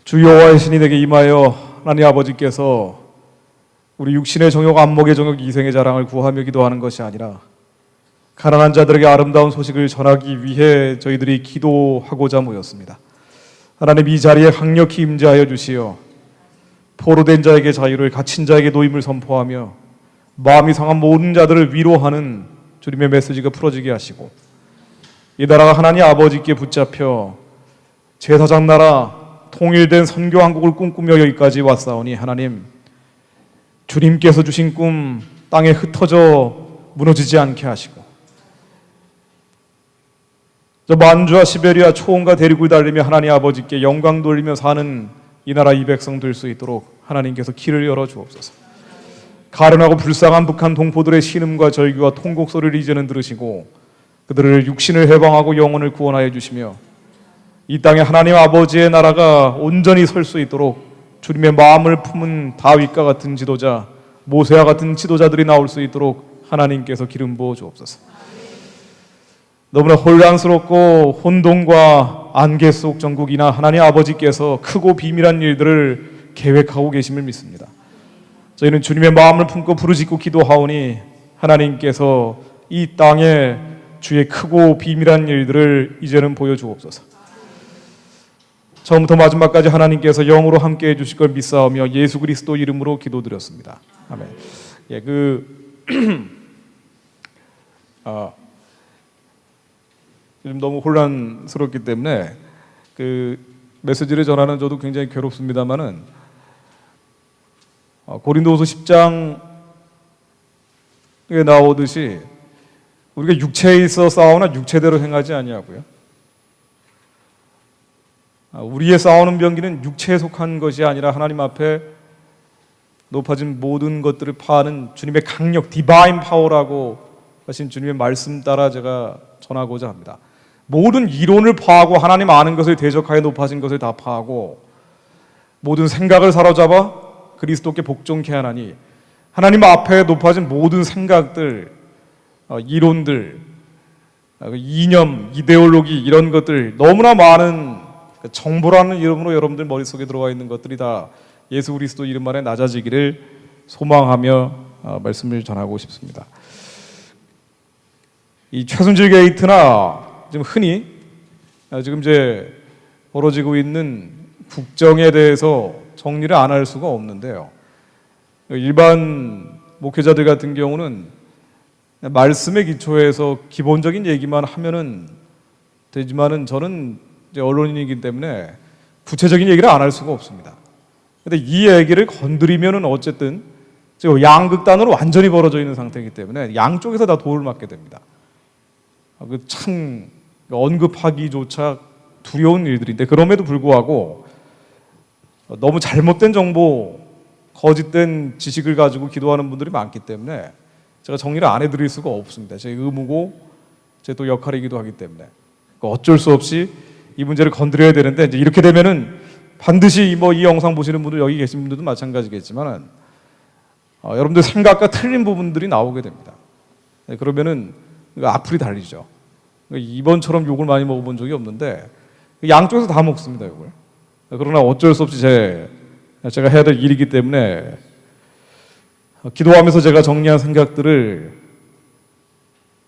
주 여호와의 신이 내게 임하여 하나님 아버지께서 우리 육신의 정욕, 안목의 정욕, 이생의 자랑을 구하며 기도하는 것이 아니라 가난한 자들에게 아름다운 소식을 전하기 위해 저희들이 기도하고자 모였습니다. 하나님, 이 자리에 강력히 임재하여 주시어 포로된 자에게 자유를, 갇힌 자에게 노임을 선포하며 마음이 상한 모든 자들을 위로하는 주님의 메시지가 풀어지게 하시고, 이 나라가 하나님 아버지께 붙잡혀 제사장 나라 통일된 선교 한국을 꿈꾸며 여기까지 왔사오니, 하나님, 주님께서 주신 꿈 땅에 흩어져 무너지지 않게 하시고, 저 만주와 시베리아 초원과 대륙을 달리며 하나님 아버지께 영광 돌리며 사는 이 나라 이 백성 될 수 있도록 하나님께서 길을 열어 주옵소서. 가련하고 불쌍한 북한 동포들의 신음과 절규와 통곡 소리를 이제는 들으시고 그들을 육신을 해방하고 영혼을 구원하여 주시며, 이 땅에 하나님 아버지의 나라가 온전히 설 수 있도록 주님의 마음을 품은 다윗과 같은 지도자, 모세와 같은 지도자들이 나올 수 있도록 하나님께서 기름 부어 주옵소서. 너무나 혼란스럽고 혼돈과 안개 속 전국이나 하나님 아버지께서 크고 비밀한 일들을 계획하고 계심을 믿습니다. 저희는 주님의 마음을 품고 부르짖고 기도하오니 하나님께서 이 땅에 주의 크고 비밀한 일들을 이제는 보여주옵소서. 처음부터 마지막까지 하나님께서 영으로 함께해 주실 걸 믿사오며 예수 그리스도 이름으로 기도드렸습니다. 아멘. 요즘 너무 혼란스럽기 때문에 메시지를 전하는 저도 굉장히 괴롭습니다만은, 고린도후서 10장에 나오듯이 우리가 육체에 있어 싸우나 육체대로 행하지 아니하고요, 우리의 싸우는 병기는 육체에 속한 것이 아니라 하나님 앞에 높아진 모든 것들을 파하는 주님의 강력, 디바인 파워라고 하신 주님의 말씀 따라 제가 전하고자 합니다. 모든 이론을 파하고 하나님 아는 것을 대적하여 높아진 것을 다 파하고 모든 생각을 사로잡아 그리스도께 복종케 하나니, 하나님 앞에 높아진 모든 생각들, 이론들, 이념, 이데올로기, 이런 것들, 너무나 많은 정보라는 이름으로 여러분들 머릿속에 들어와 있는 것들이 다 예수 그리스도 이름 안에 낮아지기를 소망하며 말씀을 전하고 싶습니다. 이 최순실 게이트나 지금 흔히 지금 이제 벌어지고 있는 국정에 대해서 정리를 안 할 수가 없는데요, 일반 목회자들 같은 경우는 말씀에 기초해서 기본적인 얘기만 하면은 되지만은 저는 이제 언론인이기 때문에 구체적인 얘기를 안 할 수가 없습니다. 근데 이 얘기를 건드리면은 어쨌든 지금 양극단으로 완전히 벌어져 있는 상태이기 때문에 양쪽에서 다 도를 맞게 됩니다. 참 언급하기조차 두려운 일들인데, 그럼에도 불구하고 너무 잘못된 정보, 거짓된 지식을 가지고 기도하는 분들이 많기 때문에 제가 정리를 안 해드릴 수가 없습니다. 제 의무고 제 또 역할이기도 하기 때문에 어쩔 수 없이 이 문제를 건드려야 되는데, 이제 이렇게 되면은 반드시 이 영상 보시는 분들, 여기 계신 분들도 마찬가지겠지만은 여러분들 생각과 틀린 부분들이 나오게 됩니다. 그러면은 악플이 달리죠. 이번처럼 욕을 많이 먹어본 적이 없는데 양쪽에서 다 먹습니다, 욕을. 그러나 어쩔 수 없이 제가 해야 될 일이기 때문에 기도하면서 제가 정리한 생각들을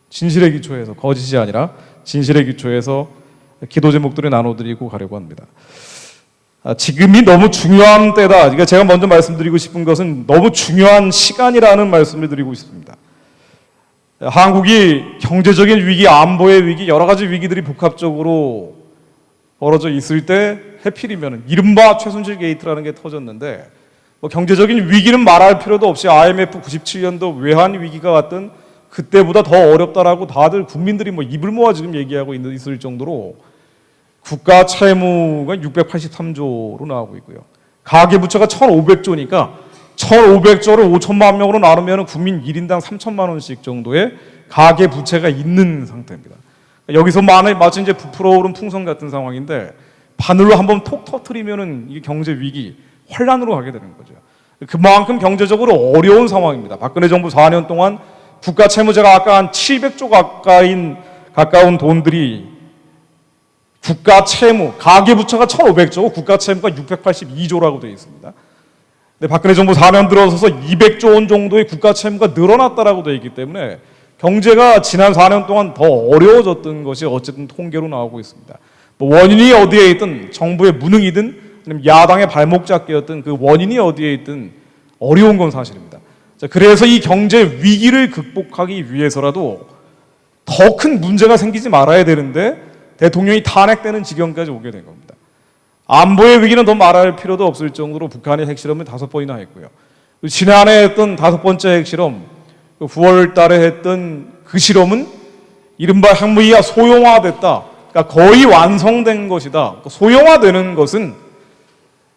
진실의 기초에서, 거짓이 아니라 진실의 기초에서 기도 제목들을 나눠드리고 가려고 합니다. 지금이 너무 중요한 때다. 그러니까 제가 먼저 말씀드리고 싶은 것은 너무 중요한 시간이라는 말씀을 드리고 싶습니다. 한국이 경제적인 위기, 안보의 위기, 여러 가지 위기들이 복합적으로 벌어져 있을 때 해필이면 이른바 최순실 게이트라는 게 터졌는데, 경제적인 위기는 말할 필요도 없이 IMF 97년도 외환 위기가 왔던 그때보다 더 어렵다라고 다들 국민들이 입을 모아 지금 얘기하고 있을 정도로 국가 채무가 683조로 나오고 있고요. 가계부채가 1,500조니까 1,500조를 5천만 명으로 나누면 국민 1인당 3천만 원씩 정도의 가계부채가 있는 상태입니다. 여기서 마치 이제 부풀어 오른 풍선 같은 상황인데, 바늘로 한번 톡 터트리면은 이게 경제 위기, 환란으로 가게 되는 거죠. 그만큼 경제적으로 어려운 상황입니다. 박근혜 정부 4년 동안 국가 채무제가 아까 한 700조 가까운 돈들이 국가 채무, 가계부채가 1,500조고 국가 채무가 682조라고 되어 있습니다. 근데 박근혜 정부 4년 들어서서 200조 원 정도의 국가 채무가 늘어났다라고 되어 있기 때문에 경제가 지난 4년 동안 더 어려워졌던 것이 어쨌든 통계로 나오고 있습니다. 뭐 원인이 어디에 있든 정부의 무능이든 아니면 야당의 발목 잡기였든 그 원인이 어디에 있든 어려운 건 사실입니다. 자, 그래서 이 경제 위기를 극복하기 위해서라도 더 큰 문제가 생기지 말아야 되는데 대통령이 탄핵되는 지경까지 오게 된 겁니다. 안보의 위기는 더 말할 필요도 없을 정도로 북한의 핵실험을 5번이나 했고요. 지난해 했던 5번째 핵실험, 9월 달에 했던 그 실험은 이른바 핵무기가 소형화됐다. 그러니까 거의 완성된 것이다. 소형화되는 것은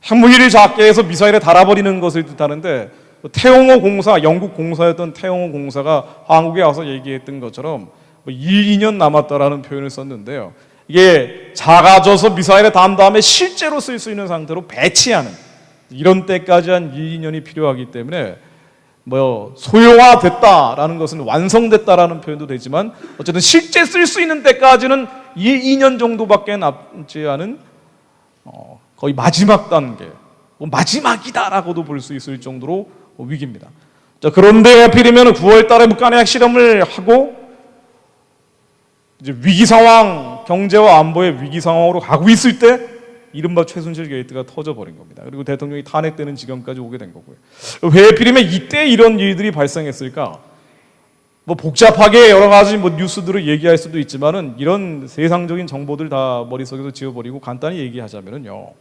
핵무기를 작게 해서 미사일에 달아버리는 것을 뜻하는데 태영호 공사, 영국 공사였던 태영호 공사가 한국에 와서 얘기했던 것처럼 1, 2년 남았다라는 표현을 썼는데요. 이게 작아져서 미사일에 단 다음에 실제로 쓸 수 있는 상태로 배치하는 이런 때까지 한 1, 2년이 필요하기 때문에 소형화됐다라는 것은 완성됐다라는 표현도 되지만 어쨌든 실제 쓸 수 있는 때까지는 1, 2년 정도밖에 남지 않은 거의 마지막 단계, 마지막이다라고도 볼 수 있을 정도로 위기입니다. 자, 그런데 하필이면 9월 달에 북한의 핵실험을 하고 이제 위기 상황, 경제와 안보의 위기 상황으로 가고 있을 때 이른바 최순실 게이트가 터져버린 겁니다. 그리고 대통령이 탄핵되는 지경까지 오게 된 거고요. 왜 하필이면 이때 이런 일들이 발생했을까? 복잡하게 여러 가지 뉴스들을 얘기할 수도 있지만은 이런 세상적인 정보들 다 머릿속에서 지워버리고 간단히 얘기하자면은요.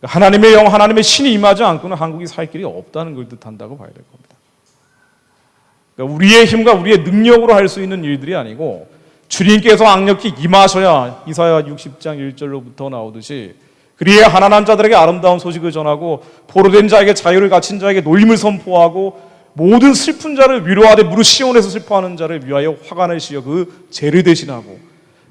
하나님의 영, 하나님의 신이 임하지 않고는 한국이 살 길이 없다는 걸 뜻한다고 봐야 될 겁니다. 그러니까 우리의 힘과 우리의 능력으로 할 수 있는 일들이 아니고 주님께서 강력히 임하셔야 이사야 60장 1절로부터 나오듯이 그리해 가난한 자들에게 아름다운 소식을 전하고 포로된 자에게 자유를 갖춘 자에게 놀림을 선포하고 모든 슬픈 자를 위로하되 무릇 시온에서 슬퍼하는 자를 위하여 화관을 씌워 그 죄를 대신하고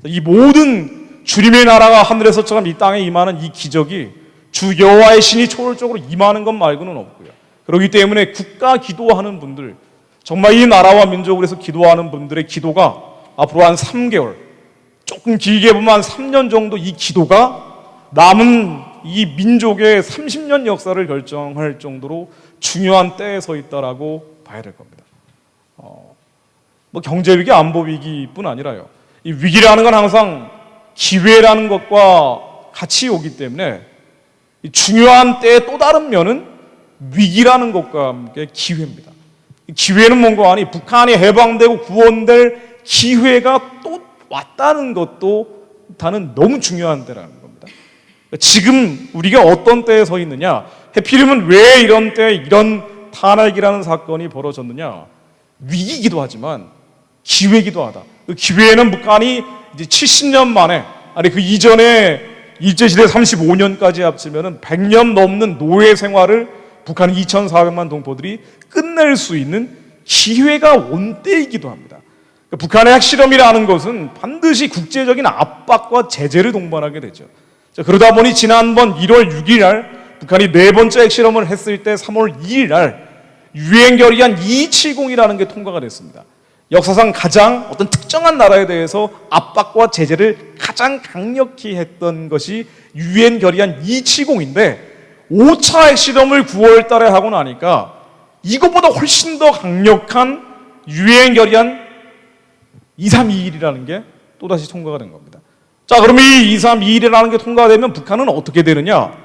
이 모든 주님의 나라가 하늘에서처럼 이 땅에 임하는 이 기적이 주 여호와의 신이 초월적으로 임하는 것 말고는 없고요. 그렇기 때문에 국가 기도하는 분들, 정말 이 나라와 민족을 위해서 기도하는 분들의 기도가 앞으로 한 3개월, 조금 길게 보면 한 3년 정도 이 기도가 남은 이 민족의 30년 역사를 결정할 정도로 중요한 때에 서 있다라고 봐야 될 겁니다. 경제 위기, 안보 위기뿐 아니라요. 이 위기라는 건 항상 기회라는 것과 같이 오기 때문에 이 중요한 때의 또 다른 면은 위기라는 것과 함께 기회입니다. 기회는 뭔가 아니 북한이 해방되고 구원될 기회가 또 왔다는 것도 다는 너무 중요한 때라는 겁니다. 지금 우리가 어떤 때에 서 있느냐? 해필이면 왜 이런 때에 이런 탄핵이라는 사건이 벌어졌느냐? 위기이기도 하지만 기회이기도 하다. 그 기회는 북한이 이제 70년 만에 아니 그 이전에 일제시대 35년까지 합치면은 100년 넘는 노예 생활을 북한 2,400만 동포들이 끝낼 수 있는 기회가 온 때이기도 합니다. 북한의 핵실험이라는 것은 반드시 국제적인 압박과 제재를 동반하게 되죠. 자, 그러다 보니 지난번 1월 6일 날 북한이 4번째 핵실험을 했을 때 3월 2일 날 유엔 결의안 270이라는 게 통과가 됐습니다. 역사상 가장 어떤 특정한 나라에 대해서 압박과 제재를 가장 강력히 했던 것이 유엔 결의안 270인데 5차 핵실험을 9월 달에 하고 나니까 이것보다 훨씬 더 강력한 유엔 결의안 2321이라는 게 또다시 통과가 된 겁니다. 자, 그럼 이 2321이라는 게 통과되면 북한은 어떻게 되느냐?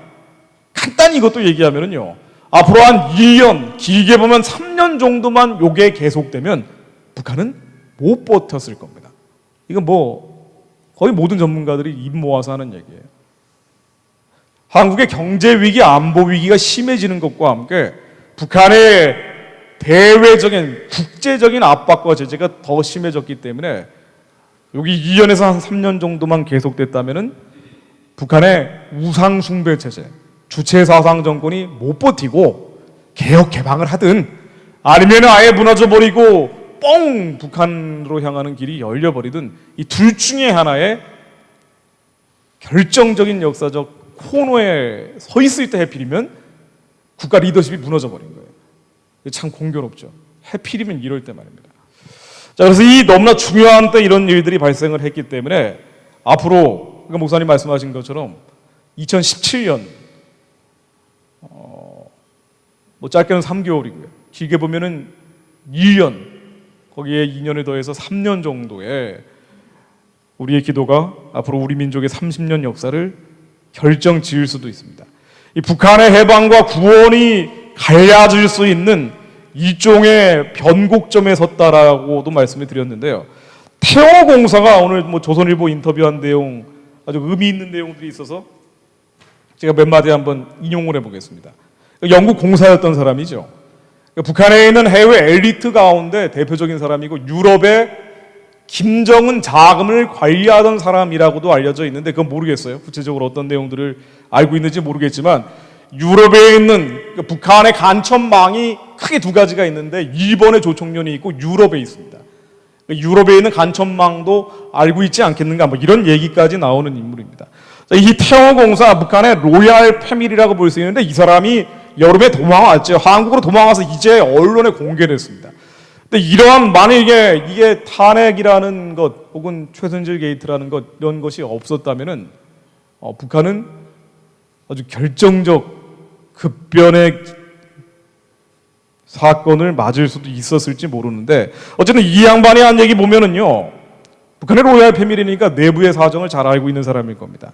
간단히 이것도 얘기하면요. 앞으로 한 1년, 길게 보면 3년 정도만 요게 계속되면 북한은 못 버텼을 겁니다. 이건 거의 모든 전문가들이 입 모아서 하는 얘기예요. 한국의 경제 위기, 안보 위기가 심해지는 것과 함께 북한의 대외적인 국제적인 압박과 제재가 더 심해졌기 때문에 여기 2년에서 한 3년 정도만 계속됐다면은 북한의 우상 숭배 체제, 주체 사상 정권이 못 버티고 개혁 개방을 하든 아니면 아예 무너져 버리고 뻥 북한으로 향하는 길이 열려 버리든 이 둘 중에 하나의 결정적인 역사적 코너에 서 있을 때 해필이면 국가 리더십이 무너져 버린 거예요. 참 공교롭죠. 해필이면 이럴 때 말입니다. 자, 그래서 이 너무나 중요한 때 이런 일들이 발생을 했기 때문에 앞으로 그러니까 목사님 말씀하신 것처럼 2017년 뭐 짧게는 3개월이고요. 길게 보면은 1년, 거기에 2년을 더해서 3년 정도의 우리의 기도가 앞으로 우리 민족의 30년 역사를 결정지을 수도 있습니다. 이 북한의 해방과 구원이 갈라질 수 있는 일종의 변곡점에 섰다라고도 말씀을 드렸는데요. 태어공사가 오늘 뭐 조선일보 인터뷰한 내용 아주 의미 있는 내용들이 있어서 제가 몇 마디 한번 인용을 해보겠습니다. 영국 공사였던 사람이죠. 북한에 있는 해외 엘리트 가운데 대표적인 사람이고 유럽의 김정은 자금을 관리하던 사람이라고도 알려져 있는데 그건 모르겠어요. 구체적으로 어떤 내용들을 알고 있는지 모르겠지만 유럽에 있는 북한의 간첩망이 크게 두 가지가 있는데 일본의 조총련이 있고 유럽에 있습니다. 유럽에 있는 간첩망도 알고 있지 않겠는가 뭐 이런 얘기까지 나오는 인물입니다. 이 태어공사 북한의 로얄 패밀리라고 볼 수 있는데 이 사람이 여름에 도망왔죠. 한국으로 도망와서 이제 언론에 공개됐습니다. 근데 이러한 만약에 이게 탄핵이라는 것 혹은 최순실 게이트라는 것 이런 것이 없었다면은 북한은 아주 결정적 급변의 사건을 맞을 수도 있었을지 모르는데 어쨌든 이 양반이 한 얘기 보면은요 북한의 로얄 패밀리니까 내부의 사정을 잘 알고 있는 사람일 겁니다.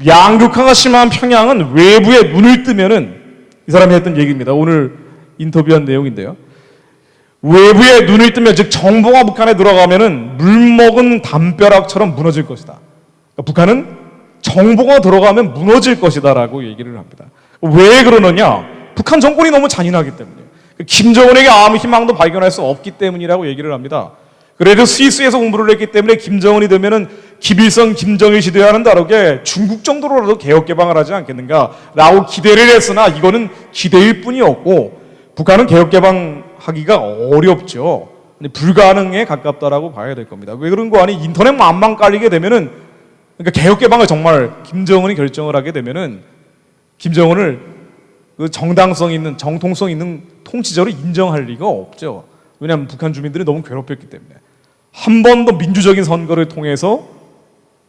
양극화가 심한 평양은 외부에 눈을 뜨면은 이 사람이 했던 얘기입니다. 오늘 인터뷰한 내용인데요. 외부에 눈을 뜨면 즉 정보가 북한에 들어가면은 물먹은 담벼락처럼 무너질 것이다. 그러니까 북한은 정보가 들어가면 무너질 것이다라고 얘기를 합니다. 왜 그러느냐? 북한 정권이 너무 잔인하기 때문이에요. 김정은에게 아무 희망도 발견할 수 없기 때문이라고 얘기를 합니다. 그래도 스위스에서 공부를 했기 때문에 김정은이 되면은 김일성, 김정일 시대와는 다르게 중국 정도로라도 개혁 개방을 하지 않겠는가라고 기대를 했으나 이거는 기대일 뿐이었고 북한은 개혁 개방하기가 어렵죠. 불가능에 가깝다라고 봐야 될 겁니다. 왜 그런 거 아니? 인터넷 만만 깔리게 되면은 그러니까 개혁 개방을 정말 김정은이 결정을 하게 되면은 김정은을 그 정당성 있는 정통성 있는 통치자로 인정할 리가 없죠. 왜냐하면 북한 주민들이 너무 괴롭혔기 때문에 한 번도 민주적인 선거를 통해서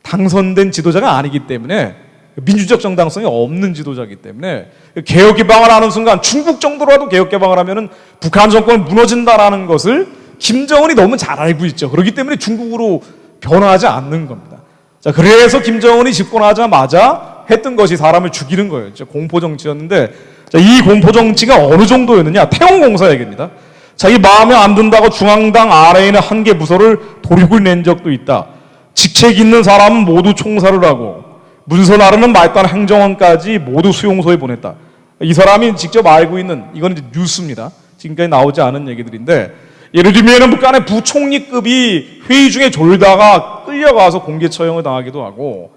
당선된 지도자가 아니기 때문에 민주적 정당성이 없는 지도자이기 때문에 개혁 개방을 하는 순간 중국 정도라도 개혁 개방을 하면은 북한 정권은 무너진다라는 것을 김정은이 너무 잘 알고 있죠. 그렇기 때문에 중국으로 변화하지 않는 겁니다. 자, 그래서 김정은이 집권하자마자 했던 것이 사람을 죽이는 거예요. 공포 정치였는데 자, 이 공포 정치가 어느 정도였느냐? 태용공사 얘기입니다. 자기 마음에 안 든다고 중앙당 아래에 있는 한 개 부서를 도륙을 낸 적도 있다. 직책 있는 사람은 모두 총살을 하고 문서 나르는 말단 행정원까지 모두 수용소에 보냈다. 이 사람이 직접 알고 있는 이건 이제 뉴스입니다. 지금까지 나오지 않은 얘기들인데 예를 들면 북한의 부총리급이 회의 중에 졸다가 끌려가서 공개 처형을 당하기도 하고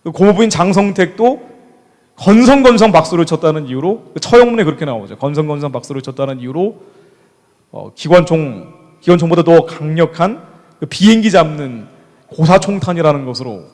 고모부인 장성택도 건성건성 박수를 쳤다는 이유로 처형문에 그렇게 나오죠. 건성건성 박수를 쳤다는 이유로 기관총보다 더 강력한 비행기 잡는 고사총탄이라는 것으로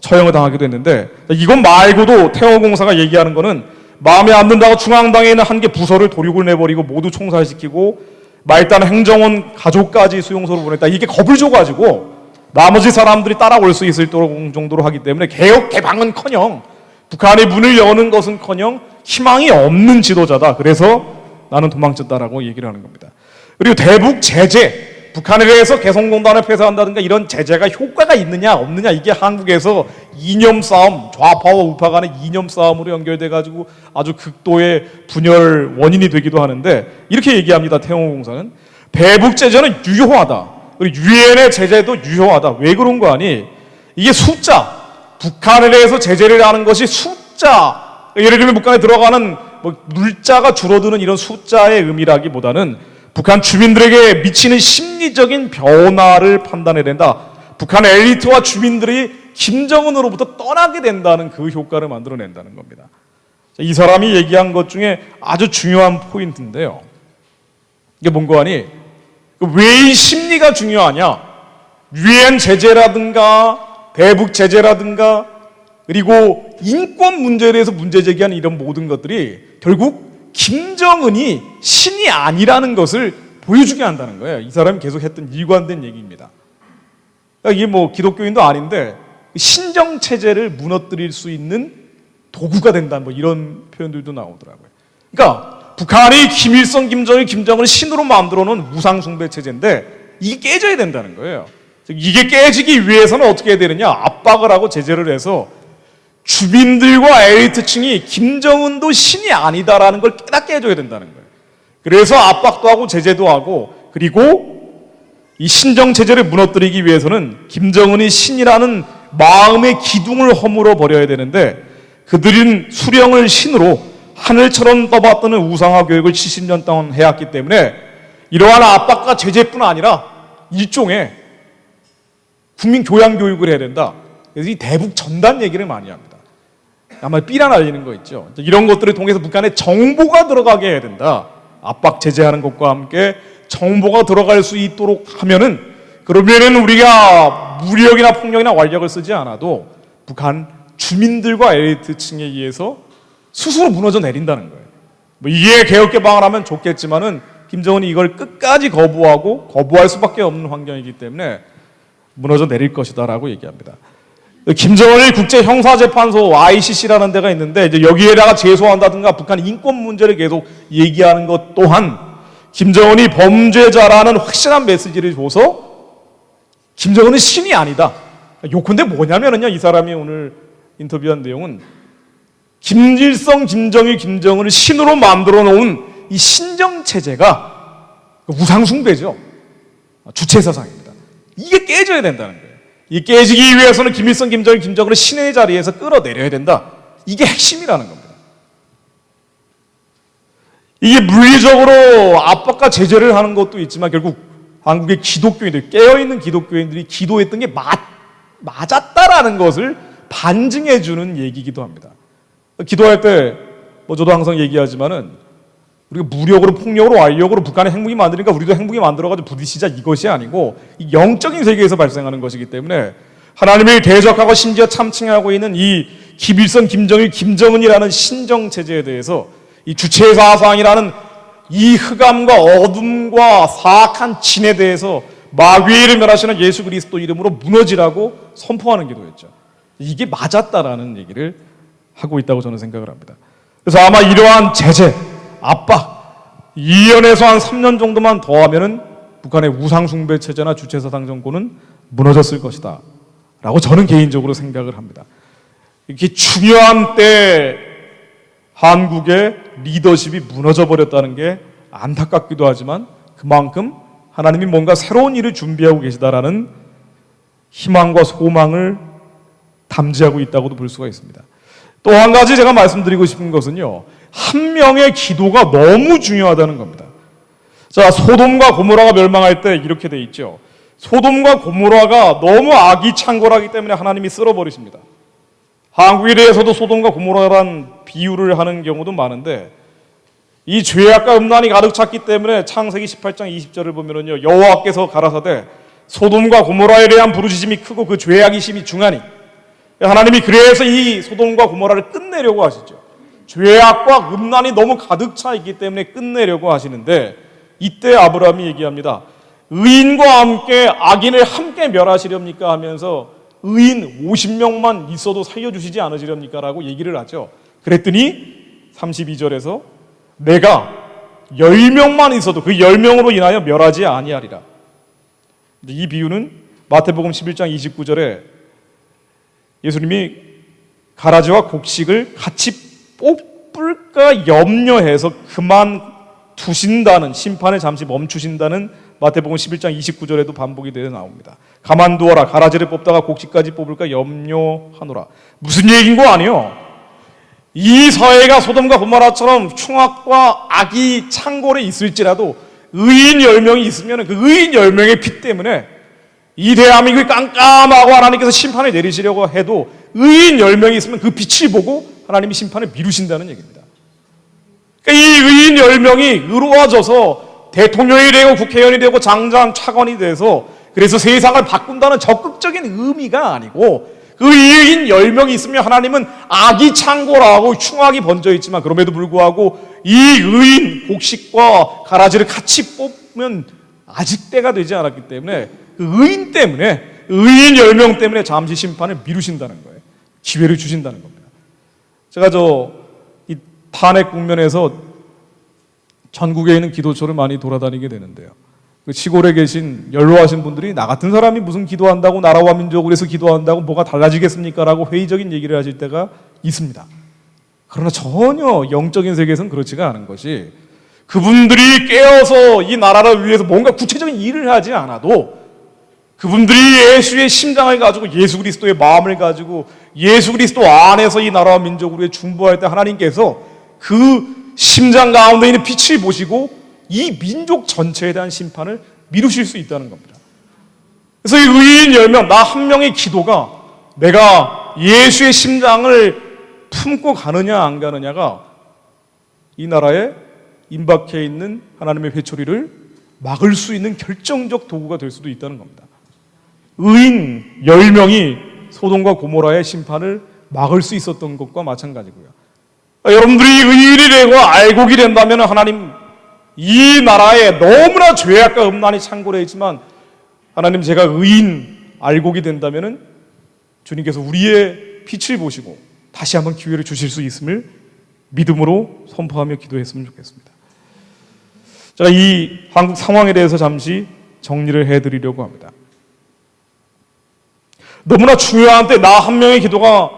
처형을 당하기도 했는데 이것 말고도 태어공사가 얘기하는 거는 마음에 안 든다고 중앙당에 있는 한 개 부서를 도륙을 내버리고 모두 총살시키고 말단 행정원 가족까지 수용소로 보냈다. 이게 겁을 줘가지고 나머지 사람들이 따라올 수 있을 정도로 하기 때문에 개혁 개방은커녕 북한의 문을 여는 것은커녕 희망이 없는 지도자다. 그래서 나는 도망쳤다라고 얘기를 하는 겁니다. 그리고 대북 제재, 북한에 대해서 개성공단을 폐쇄한다든가 이런 제재가 효과가 있느냐 없느냐 이게 한국에서 이념 싸움, 좌파와 우파 간의 이념 싸움으로 연결돼가지고 아주 극도의 분열 원인이 되기도 하는데 이렇게 얘기합니다. 태용공사는 대북 제재는 유효하다. 그리고 유엔의 제재도 유효하다. 왜 그런 거 아니? 이게 숫자. 북한에 대해서 제재를 하는 것이 숫자, 예를 들면 북한에 들어가는 물자가 줄어드는 이런 숫자의 의미라기보다는 북한 주민들에게 미치는 심리적인 변화를 판단해야 된다. 북한 엘리트와 주민들이 김정은으로부터 떠나게 된다는 그 효과를 만들어낸다는 겁니다. 이 사람이 얘기한 것 중에 아주 중요한 포인트인데요. 이게 뭔가 하니 왜 이 심리가 중요하냐? 유엔 제재라든가 대북 제재라든가 그리고 인권 문제에 대해서 문제 제기하는 이런 모든 것들이 결국 김정은이 신이 아니라는 것을 보여주게 한다는 거예요. 이 사람이 계속 했던 일관된 얘기입니다. 그러니까 이게 뭐 기독교인도 아닌데 신정체제를 무너뜨릴 수 있는 도구가 된다, 뭐 이런 표현들도 나오더라고요. 그러니까 북한이 김일성, 김정일, 김정은을 신으로 만들어 놓은 우상숭배 체제인데 이게 깨져야 된다는 거예요. 이게 깨지기 위해서는 어떻게 해야 되느냐, 압박을 하고 제재를 해서 주민들과 엘리트층이 김정은도 신이 아니다라는 걸 깨닫게 해줘야 된다는 거예요. 그래서 압박도 하고 제재도 하고, 그리고 이 신정체제를 무너뜨리기 위해서는 김정은이 신이라는 마음의 기둥을 허물어 버려야 되는데, 그들은 수령을 신으로 하늘처럼 떠받드는 우상화 교육을 70년 동안 해왔기 때문에 이러한 압박과 제재뿐 아니라 일종의 국민 교양 교육을 해야 된다. 그래서 이 대북 전단 얘기를 많이 합니다. 아마 삐라 날리는 거 있죠. 이런 것들을 통해서 북한에 정보가 들어가게 해야 된다. 압박 제재하는 것과 함께 정보가 들어갈 수 있도록 하면은, 그러면은 우리가 무력이나 폭력이나 완력을 쓰지 않아도 북한 주민들과 엘리트층에 의해서 스스로 무너져 내린다는 거예요. 뭐 이게 개혁 개방을 하면 좋겠지만은 김정은이 이걸 끝까지 거부할 수밖에 없는 환경이기 때문에 무너져 내릴 것이다라고 얘기합니다. 김정은이 국제형사재판소 ICC라는 데가 있는데, 이제 여기에다가 제소한다든가 북한 인권 문제를 계속 얘기하는 것 또한 김정은이 범죄자라는 확실한 메시지를 줘서 김정은은 신이 아니다. 요컨대 뭐냐면은요, 이 사람이 오늘 인터뷰한 내용은 김일성, 김정일, 김정은을 신으로 만들어 놓은 이 신정체제가 우상숭배죠. 주체사상입니다. 이게 깨져야 된다는 거예요. 이 깨지기 위해서는 김일성, 김정일, 김정은을 신의 자리에서 끌어내려야 된다. 이게 핵심이라는 겁니다. 이게 물리적으로 압박과 제재를 하는 것도 있지만 결국 한국의 기독교인들, 깨어있는 기독교인들이 기도했던 게 맞았다라는 것을 반증해주는 얘기이기도 합니다. 기도할 때 뭐 저도 항상 얘기하지만은 우리가 무력으로, 폭력으로, 완력으로 북한의 핵무기 만드니까 우리도 핵무기 만들어가지고 부딪히자, 이것이 아니고 이 영적인 세계에서 발생하는 것이기 때문에 하나님을 대적하고 심지어 참칭하고 있는 이 김일성, 김정일, 김정은이라는 신정체제에 대해서 이 주체사상이라는 이 흑암과 어둠과 사악한 진에 대해서 마귀를 멸하시는 예수 그리스도 이름으로 무너지라고 선포하는 기도였죠. 이게 맞았다라는 얘기를 하고 있다고 저는 생각을 합니다. 그래서 아마 이러한 제재, 압박, 2년에서 한 3년 정도만 더 하면은 북한의 우상숭배 체제나 주체사상 정권은 무너졌을 것이다 라고 저는 개인적으로 생각을 합니다. 이렇게 중요한 때 한국의 리더십이 무너져 버렸다는 게 안타깝기도 하지만 그만큼 하나님이 뭔가 새로운 일을 준비하고 계시다라는 희망과 소망을 담지하고 있다고도 볼 수가 있습니다. 또 한 가지 제가 말씀드리고 싶은 것은요, 한 명의 기도가 너무 중요하다는 겁니다. 자, 소돔과 고모라가 멸망할 때 이렇게 돼 있죠. 소돔과 고모라가 너무 악이 창궐하기 때문에 하나님이 쓸어버리십니다. 한국에 대해서도 소돔과 고모라란 비유를 하는 경우도 많은데, 이 죄악과 음란이 가득 찼기 때문에 창세기 18장 20절을 보면은요, 여호와께서 가라사대 소돔과 고모라에 대한 부르짖음이 크고 그 죄악이 심히 중하니, 하나님이 그래서 이 소돔과 고모라를 끝내려고 하시죠. 죄악과 음란이 너무 가득 차 있기 때문에 끝내려고 하시는데, 이때 아브라함이 얘기합니다. 의인과 함께 악인을 함께 멸하시렵니까 하면서 의인 50명만 있어도 살려주시지 않으시렵니까 라고 얘기를 하죠. 그랬더니 32절에서 내가 10명만 있어도 그 10명으로 인하여 멸하지 아니하리라. 이 비유는 마태복음 11장 29절에 예수님이 가라지와 곡식을 같이 뽑을까 염려해서 그만 두신다는, 심판을 잠시 멈추신다는 마태복음 11장 29절에도 반복이 되어 나옵니다. 가만두어라, 가라지를 뽑다가 곡식까지 뽑을까 염려하노라. 무슨 얘기인 거 아니에요? 이 사회가 소돔과 고모라처럼 흉악과 악이 창궐에 있을지라도 의인 10명이 있으면 그 의인 10명의 피 때문에 이 대한민국이 깜깜하고 하나님께서 심판을 내리시려고 해도 의인 10명이 있으면 그 빛을 보고 하나님이 심판을 미루신다는 얘기입니다. 그러니까 이 의인 10명이 의로워져서 대통령이 되고 국회의원이 되고 장장 차관이 돼서 그래서 세상을 바꾼다는 적극적인 의미가 아니고, 그 의인 10명이 있으면 하나님은 악이 창궐하고 흉악이 번져 있지만 그럼에도 불구하고 이 의인 곡식과 가라지를 같이 싶으면 아직 때가 되지 않았기 때문에 그 의인 때문에, 의인 10명 때문에 잠시 심판을 미루신다는 거예요. 기회를 주신다는 겁니다. 제가 이 탄핵 국면에서 전국에 있는 기도처를 많이 돌아다니게 되는데요. 그 시골에 계신 연로하신 분들이 나 같은 사람이 무슨 기도한다고, 나라와 민족을 위해서 기도한다고 뭐가 달라지겠습니까? 라고 회의적인 얘기를 하실 때가 있습니다. 그러나 전혀 영적인 세계에서는 그렇지가 않은 것이, 그분들이 깨어서 이 나라를 위해서 뭔가 구체적인 일을 하지 않아도 그분들이 예수의 심장을 가지고, 예수 그리스도의 마음을 가지고 예수 그리스도 안에서 이 나라와 민족을 위해 중보할 때 하나님께서 그 심장 가운데 있는 빛을 보시고 이 민족 전체에 대한 심판을 미루실 수 있다는 겁니다. 그래서 이 의인 10명, 나 한 명의 기도가 내가 예수의 심장을 품고 가느냐 안 가느냐가 이 나라에 임박해 있는 하나님의 회초리를 막을 수 있는 결정적 도구가 될 수도 있다는 겁니다. 의인 10명이 소돔과 고모라의 심판을 막을 수 있었던 것과 마찬가지고요. 여러분들이 의인이 되고 알곡이 된다면 하나님, 이 나라에 너무나 죄악과 음란이 창궐해 있지만 하나님, 제가 의인 알곡이 된다면 주님께서 우리의 빛을 보시고 다시 한번 기회를 주실 수 있음을 믿음으로 선포하며 기도했으면 좋겠습니다. 제가 이 한국 상황에 대해서 잠시 정리를 해드리려고 합니다. 너무나 중요한 때 나 한 명의 기도가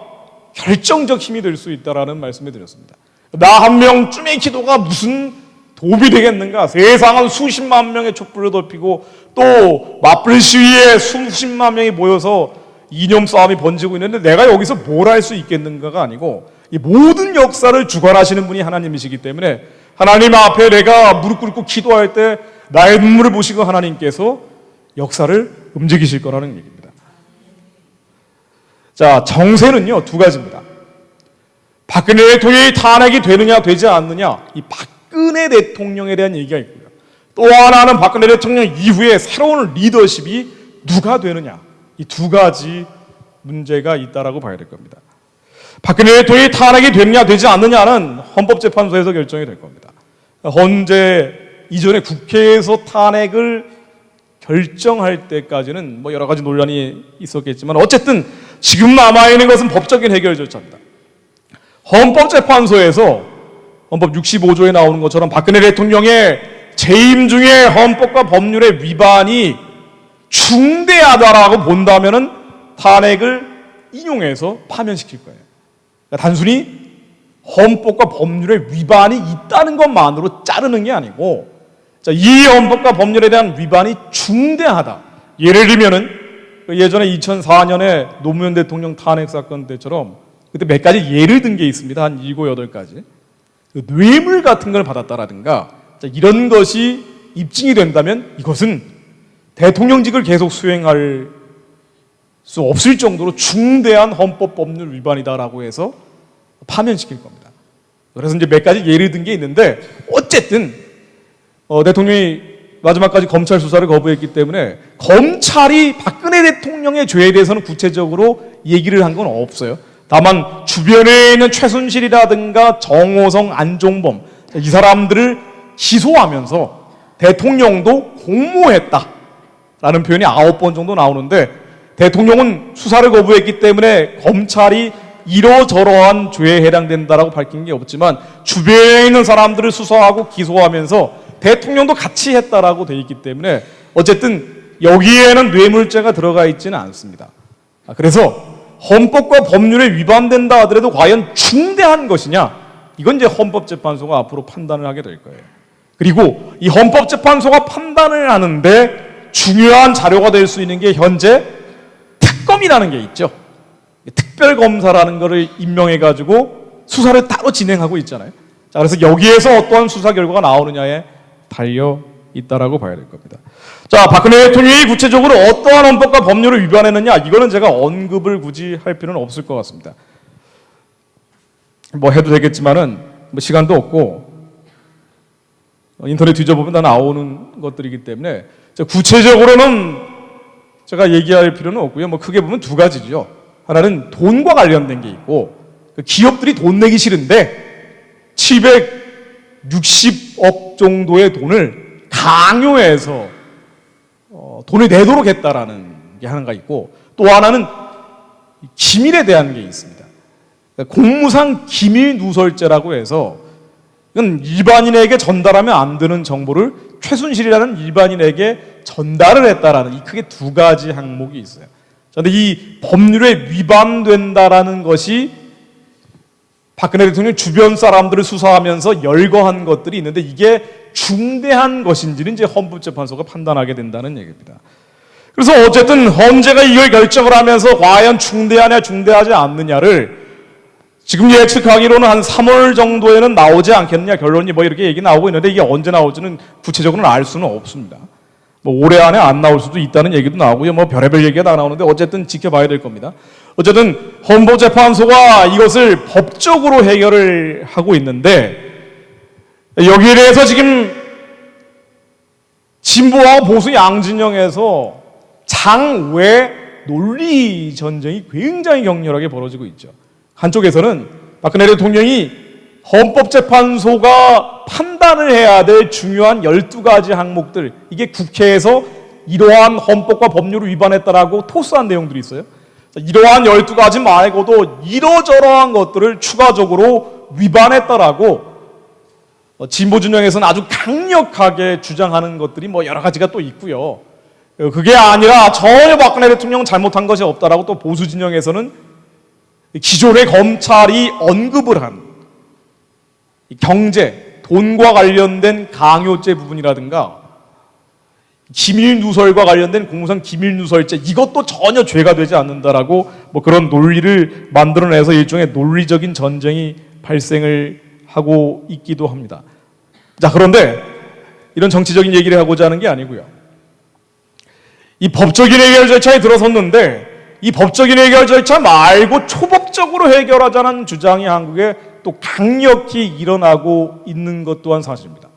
결정적 힘이 될 수 있다라는 말씀을 드렸습니다. 나 한 명쯤의 기도가 무슨 도움이 되겠는가? 세상은 수십만 명의 촛불을 덮이고 또 맞불 시위에 수십만 명이 모여서 이념 싸움이 번지고 있는데 내가 여기서 뭘 할 수 있겠는가가 아니고, 이 모든 역사를 주관하시는 분이 하나님이시기 때문에 하나님 앞에 내가 무릎 꿇고 기도할 때 나의 눈물을 보시고 하나님께서 역사를 움직이실 거라는 얘기입니다. 자, 정세는요 2가지입니다. 박근혜 대통령이 탄핵이 되느냐 되지 않느냐, 이 박근혜 대통령에 대한 얘기가 있고요. 또 하나는 박근혜 대통령 이후에 새로운 리더십이 누가 되느냐, 이 2가지 문제가 있다라고 봐야 될 겁니다. 박근혜 대통령이 탄핵이 되느냐 되지 않느냐는 헌법재판소에서 결정이 될 겁니다. 헌재 이전에 국회에서 탄핵을 결정할 때까지는 뭐 여러 가지 논란이 있었겠지만 어쨌든 지금 남아있는 것은 법적인 해결 절차입니다. 헌법재판소에서 헌법 65조에 나오는 것처럼 박근혜 대통령의 재임 중에 헌법과 법률의 위반이 중대하다라고 본다면은 탄핵을 인용해서 파면시킬 거예요. 그러니까 단순히 헌법과 법률의 위반이 있다는 것만으로 자르는 게 아니고, 자, 이 헌법과 법률에 대한 위반이 중대하다. 예를 들면은 예전에 2004년에 노무현 대통령 탄핵 사건 때처럼 그때 몇 가지 예를 든 게 있습니다. 한 7, 8가지. 뇌물 같은 걸 받았다라든가, 자, 이런 것이 입증이 된다면 이것은 대통령직을 계속 수행할 수 없을 정도로 중대한 헌법 법률 위반이다라고 해서 파면시킬 겁니다. 그래서 이제 몇 가지 예를 든 게 있는데 어쨌든 대통령이 마지막까지 검찰 수사를 거부했기 때문에 검찰이 박근혜 대통령의 죄에 대해서는 구체적으로 얘기를 한 건 없어요. 다만 주변에 있는 최순실이라든가 정호성, 안종범, 이 사람들을 기소하면서 대통령도 공모했다라는 표현이 9번 정도 나오는데, 대통령은 수사를 거부했기 때문에 검찰이 이러저러한 죄에 해당된다라고 밝힌 게 없지만 주변에 있는 사람들을 수사하고 기소하면서 대통령도 같이 했다라고 돼 있기 때문에 어쨌든 여기에는 뇌물죄가 들어가 있지는 않습니다. 그래서 헌법과 법률에 위반된다 하더라도 과연 중대한 것이냐, 이건 이제 헌법재판소가 앞으로 판단을 하게 될 거예요. 그리고 이 헌법재판소가 판단을 하는데 중요한 자료가 될 수 있는 게 현재 특검이라는 게 있죠. 특별검사라는 거를 임명해가지고 수사를 따로 진행하고 있잖아요. 자, 그래서 여기에서 어떠한 수사 결과가 나오느냐에 달려 있다라고 봐야 될 겁니다. 자, 박근혜 대통령이 구체적으로 어떠한 헌법과 법률을 위반했느냐, 이거는 제가 언급을 굳이 할 필요는 없을 것 같습니다. 뭐 해도 되겠지만은 뭐 시간도 없고 인터넷 뒤져보면 다 나오는 것들이기 때문에 구체적으로는 제가 얘기할 필요는 없고요. 뭐 크게 보면 2가지죠. 하나는 돈과 관련된 게 있고, 기업들이 돈 내기 싫은데 760억 정도의 돈을 강요해서 돈을 내도록 했다라는 게 하나가 있고, 또 하나는 기밀에 대한 게 있습니다. 공무상 기밀 누설죄라고 해서 이건 일반인에게 전달하면 안 되는 정보를 최순실이라는 일반인에게 전달을 했다라는 이 크게 두 가지 항목이 있어요. 그런데 이 법률에 위반된다라는 것이 박근혜 대통령 주변 사람들을 수사하면서 열거한 것들이 있는데, 이게 중대한 것인지는 이제 헌법재판소가 판단하게 된다는 얘기입니다. 그래서 어쨌든 헌재가 이걸 결정을 하면서 과연 중대하냐 중대하지 않느냐를 지금 예측하기로는 한 3월 정도에는 나오지 않겠느냐, 결론이 뭐 이렇게 얘기 나오고 있는데, 이게 언제 나올지는 구체적으로는 알 수는 없습니다. 뭐 올해 안에 안 나올 수도 있다는 얘기도 나오고요. 뭐 별의별 얘기가 다 나오는데 어쨌든 지켜봐야 될 겁니다. 어쨌든 헌법재판소가 이것을 법적으로 해결을 하고 있는데, 여기에 대해서 지금 진보와 보수 양진영에서 장외 논리 전쟁이 굉장히 격렬하게 벌어지고 있죠. 한쪽에서는 박근혜 대통령이 헌법재판소가 판단을 해야 될 중요한 12가지 항목들, 이게 국회에서 이러한 헌법과 법률을 위반했다라고 토스한 내용들이 있어요. 이러한 12가지 말고도 이러저러한 것들을 추가적으로 위반했다라고 진보 진영에서는 아주 강력하게 주장하는 것들이 뭐 여러 가지가 또 있고요. 그게 아니라 전혀 박근혜 대통령 잘못한 것이 없다라고 또 보수 진영에서는 기존의 검찰이 언급을 한 경제, 돈과 관련된 강요죄 부분이라든가 기밀 누설과 관련된 공무상 기밀 누설죄, 이것도 전혀 죄가 되지 않는다라고 뭐 그런 논리를 만들어내서 일종의 논리적인 전쟁이 발생을 하고 있기도 합니다. 자, 그런데 이런 정치적인 얘기를 하고자 하는 게 아니고요. 이 법적인 해결 절차에 들어섰는데, 이 법적인 해결 절차 말고 초법적으로 해결하자는 주장이 한국에 또 강력히 일어나고 있는 것 또한 사실입니다.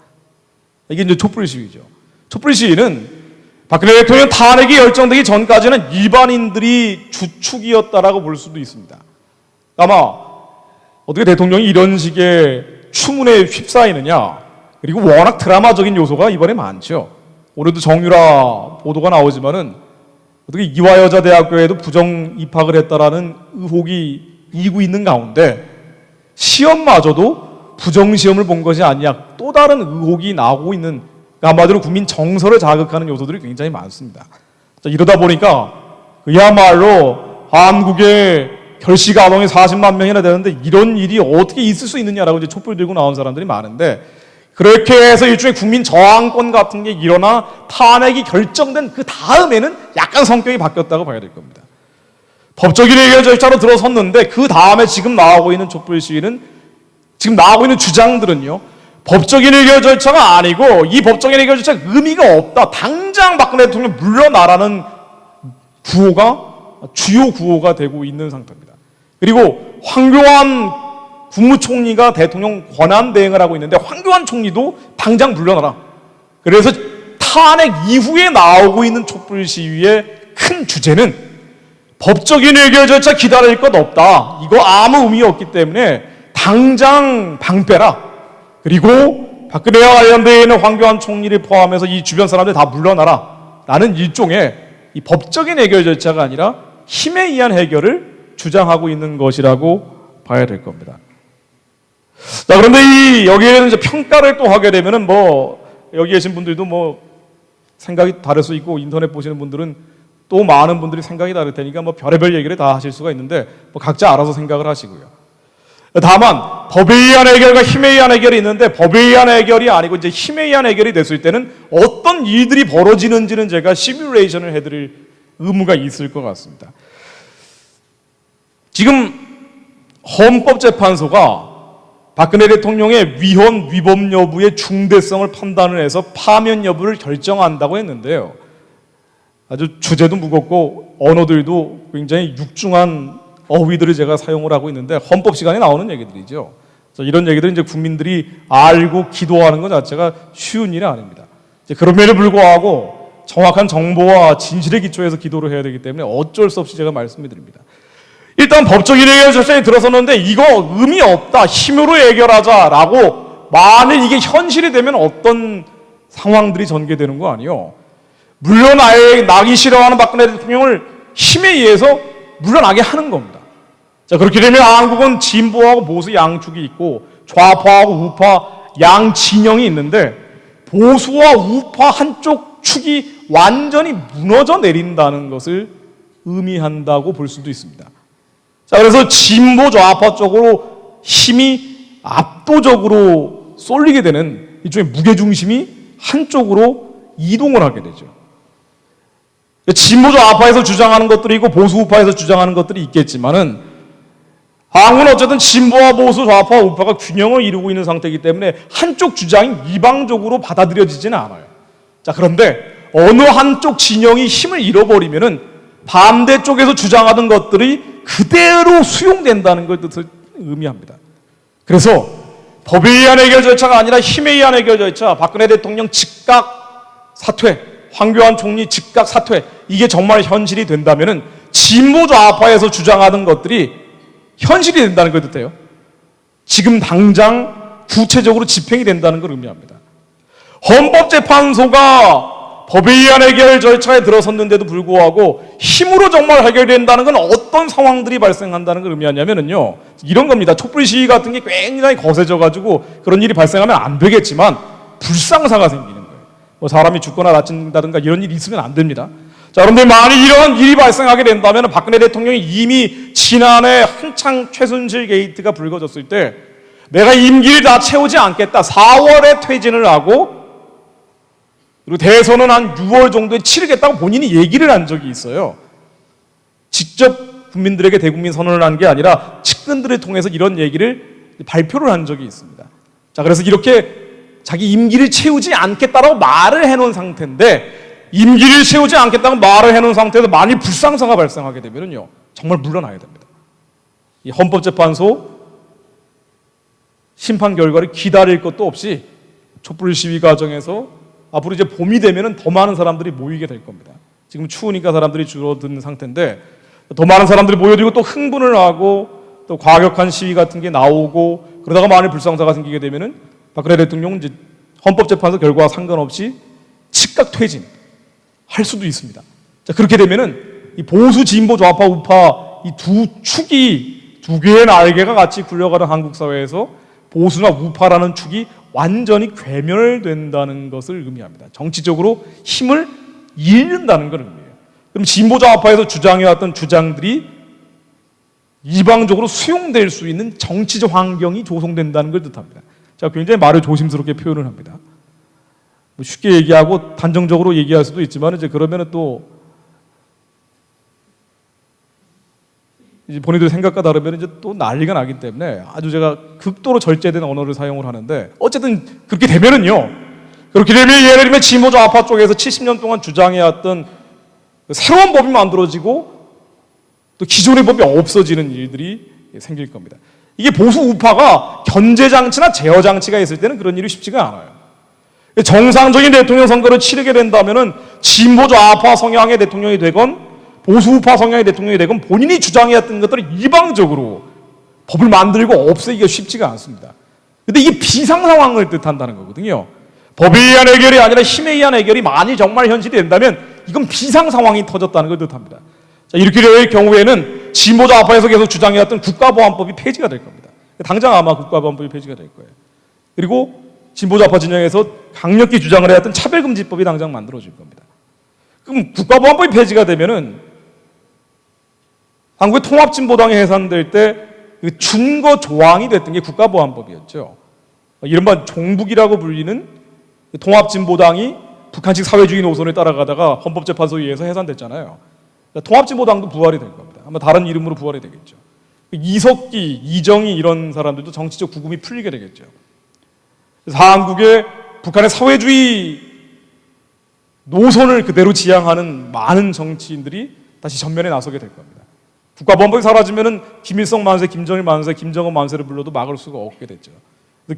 이게 이제 촛불 시위죠. 촛불 시위는 박근혜 대통령 탄핵이 결정되기 전까지는 일반인들이 주축이었다라고 볼 수도 있습니다. 아마 어떻게 대통령이 이런 식의 추문에 휩싸이느냐, 그리고 워낙 드라마적인 요소가 이번에 많죠. 오늘도 정유라 보도가 나오지만은 어떻게 이화여자대학교에도 부정 입학을 했다라는 의혹이 일고 있는 가운데 시험마저도 부정시험을 본 것이 아니냐, 또 다른 의혹이 나오고 있는, 한마디로 국민 정서를 자극하는 요소들이 굉장히 많습니다. 자, 이러다 보니까 그야말로 한국의 결식 아동이 40만 명이나 되는데 이런 일이 어떻게 있을 수 있느냐라고 이제 촛불 들고 나온 사람들이 많은데, 그렇게 해서 일종의 국민 저항권 같은 게 일어나 탄핵이 결정된 그 다음에는 약간 성격이 바뀌었다고 봐야 될 겁니다. 법적인 해결 절차로 들어섰는데 그 다음에 지금 나오고 있는 촛불 시위는, 지금 나오고 있는 주장들은요, 법적인 해결 절차가 아니고 이 법적인 해결 절차가 의미가 없다, 당장 박근혜 대통령 물러나라는 구호가 주요 구호가 되고 있는 상태입니다. 그리고 황교안 국무총리가 대통령 권한 대행을 하고 있는데 황교안 총리도 당장 물러나라. 그래서 탄핵 이후에 나오고 있는 촛불 시위의 큰 주제는 법적인 해결 절차 기다릴 것 없다, 이거 아무 의미 없기 때문에 당장 방 빼라, 그리고 박근혜와 관련되어 있는 황교안 총리를 포함해서 이 주변 사람들 다 물러나라 라는 일종의 이 법적인 해결 절차가 아니라 힘에 의한 해결을 주장하고 있는 것이라고 봐야 될 겁니다. 자, 그런데 여기에는 이제 평가를 또 하게 되면은 뭐 여기 계신 분들도 뭐 생각이 다를 수 있고, 인터넷 보시는 분들은 또 많은 분들이 생각이 다를 테니까 뭐 별의별 얘기를 다 하실 수가 있는데 뭐 각자 알아서 생각을 하시고요. 다만 법에 의한 해결과 힘에 의한 해결이 있는데, 법에 의한 해결이 아니고 이제 힘에 의한 해결이 됐을 때는 어떤 일들이 벌어지는지는 제가 시뮬레이션을 해드릴 의무가 있을 것 같습니다. 지금 헌법재판소가 박근혜 대통령의 위헌 위법 여부의 중대성을 판단을 해서 파면 여부를 결정한다고 했는데요. 아주 주제도 무겁고 언어들도 굉장히 육중한 어휘들을 제가 사용을 하고 있는데 헌법 시간에 나오는 얘기들이죠. 이런 얘기들은 이제 국민들이 알고 기도하는 것 자체가 쉬운 일이 아닙니다. 그럼에도 불구하고 정확한 정보와 진실의 기초에서 기도를 해야 되기 때문에 어쩔 수 없이 제가 말씀을 드립니다. 일단 법적인 해결 절차에 들어섰는데 이거 의미 없다, 힘으로 해결하자라고 만일 이게 현실이 되면 어떤 상황들이 전개되는 거 아니에요. 물러나기 싫어하는 박근혜 대통령을 힘에 의해서 물러나게 하는 겁니다. 자, 그렇게 되면 한국은 진보하고 보수 양축이 있고 좌파하고 우파 양 진영이 있는데 보수와 우파 한쪽 축이 완전히 무너져 내린다는 것을 의미한다고 볼 수도 있습니다. 자, 그래서 진보 좌파 쪽으로 힘이 압도적으로 쏠리게 되는 일종의 무게중심이 한쪽으로 이동을 하게 되죠. 진보 좌파에서 주장하는 것들이 있고 보수 우파에서 주장하는 것들이 있겠지만은 한국은 어쨌든 진보와 보수, 좌파와 우파가 균형을 이루고 있는 상태이기 때문에 한쪽 주장이 이방적으로 받아들여지지는 않아요. 자, 그런데 어느 한쪽 진영이 힘을 잃어버리면은 반대쪽에서 주장하던 것들이 그대로 수용된다는 걸 뜻을 의미합니다. 그래서 법에 의한 해결 절차가 아니라 힘에 의한 해결 절차, 박근혜 대통령 즉각 사퇴, 황교안 총리 즉각 사퇴, 이게 정말 현실이 된다면은 진보 좌파에서 주장하던 것들이 현실이 된다는 걸 뜻해요. 지금 당장 구체적으로 집행이 된다는 걸 의미합니다. 헌법재판소가 법에 의한 해결 절차에 들어섰는데도 불구하고 힘으로 정말 해결된다는 건 어떤 상황들이 발생한다는 걸 의미하냐면요, 이런 겁니다. 촛불 시위 같은 게 굉장히 거세져가지고 그런 일이 발생하면 안 되겠지만 불상사가 생기는 거예요. 뭐 사람이 죽거나 다친다든가 이런 일이 있으면 안 됩니다. 자, 그런데 만약 이런 일이 발생하게 된다면 박근혜 대통령이 이미 지난해 한창 최순실 게이트가 불거졌을 때 내가 임기를 다 채우지 않겠다, 4월에 퇴진을 하고 그리고 대선은 한 6월 정도에 치르겠다고 본인이 얘기를 한 적이 있어요. 직접 국민들에게 대국민 선언을 한 게 아니라 측근들을 통해서 이런 얘기를 발표를 한 적이 있습니다. 자, 그래서 이렇게 자기 임기를 채우지 않겠다라고 말을 해놓은 상태인데 임기를 채우지 않겠다고 말을 해놓은 상태에서 만일 불상사가 발생하게 되면요, 정말 물러나야 됩니다. 이 헌법재판소 심판 결과를 기다릴 것도 없이 촛불 시위 과정에서 앞으로 이제 봄이 되면은 더 많은 사람들이 모이게 될 겁니다. 지금 추우니까 사람들이 줄어든 상태인데 더 많은 사람들이 모여들고 또 흥분을 하고 또 과격한 시위 같은 게 나오고 그러다가 만일 불상사가 생기게 되면은 박근혜 대통령은 이제 헌법재판소 결과와 상관없이 즉각 퇴진 할 수도 있습니다. 자, 그렇게 되면은 이 보수, 진보, 좌파, 우파 이 두 축이 두 개의 날개가 같이 굴려가는 한국 사회에서 보수나 우파라는 축이 완전히 괴멸된다는 것을 의미합니다. 정치적으로 힘을 잃는다는 걸 의미해요. 그럼 진보 좌파에서 주장해왔던 주장들이 이방적으로 수용될 수 있는 정치적 환경이 조성된다는 걸 뜻합니다. 제가 굉장히 말을 조심스럽게 표현을 합니다. 쉽게 얘기하고 단정적으로 얘기할 수도 있지만 이제 그러면은 또 이제 본인들 생각과 다르면 이제 또 난리가 나기 때문에 아주 제가 극도로 절제된 언어를 사용을 하는데 어쨌든 그렇게 되면은요, 그렇게 되면 예를 들면 진보 좌파 쪽에서 70년 동안 주장해왔던 새로운 법이 만들어지고 또 기존의 법이 없어지는 일들이 생길 겁니다. 이게 보수 우파가 견제 장치나 제어 장치가 있을 때는 그런 일이 쉽지가 않아요. 정상적인 대통령 선거를 치르게 된다면은 진보 좌파 성향의 대통령이 되건 보수 우파 성향의 대통령이 되건 본인이 주장해왔던 것들을 이방적으로 법을 만들고 없애기가 쉽지가 않습니다. 근데 이게 비상 상황을 뜻한다는 거거든요. 법에 의한 해결이 아니라 힘에 의한 해결이 만일 정말 현실이 된다면 이건 비상 상황이 터졌다는 걸 뜻합니다. 자, 이렇게 될 경우에는 진보 좌파에서 계속 주장해왔던 국가보안법이 폐지가 될 겁니다. 당장 아마 국가보안법이 폐지가 될 거예요. 그리고 진보 좌파 진영에서 강력히 주장을 해왔던 차별금지법이 당장 만들어질 겁니다. 그럼 국가보안법이 폐지가 되면은 한국의 통합진보당이 해산될 때 그 준거 조항이 됐던 게 국가보안법이었죠. 이른바 종북이라고 불리는 통합진보당이 북한식 사회주의 노선을 따라가다가 헌법재판소에 의해서 해산됐잖아요. 통합진보당도 부활이 될 겁니다. 아마 다른 이름으로 부활이 되겠죠. 이석기, 이정희 이런 사람들도 정치적 구금이 풀리게 되겠죠. 그래서 한국의 북한의 사회주의 노선을 그대로 지향하는 많은 정치인들이 다시 전면에 나서게 될 겁니다. 국가보안법이 사라지면은 김일성 만세, 김정일 만세, 김정은 만세를 불러도 막을 수가 없게 됐죠.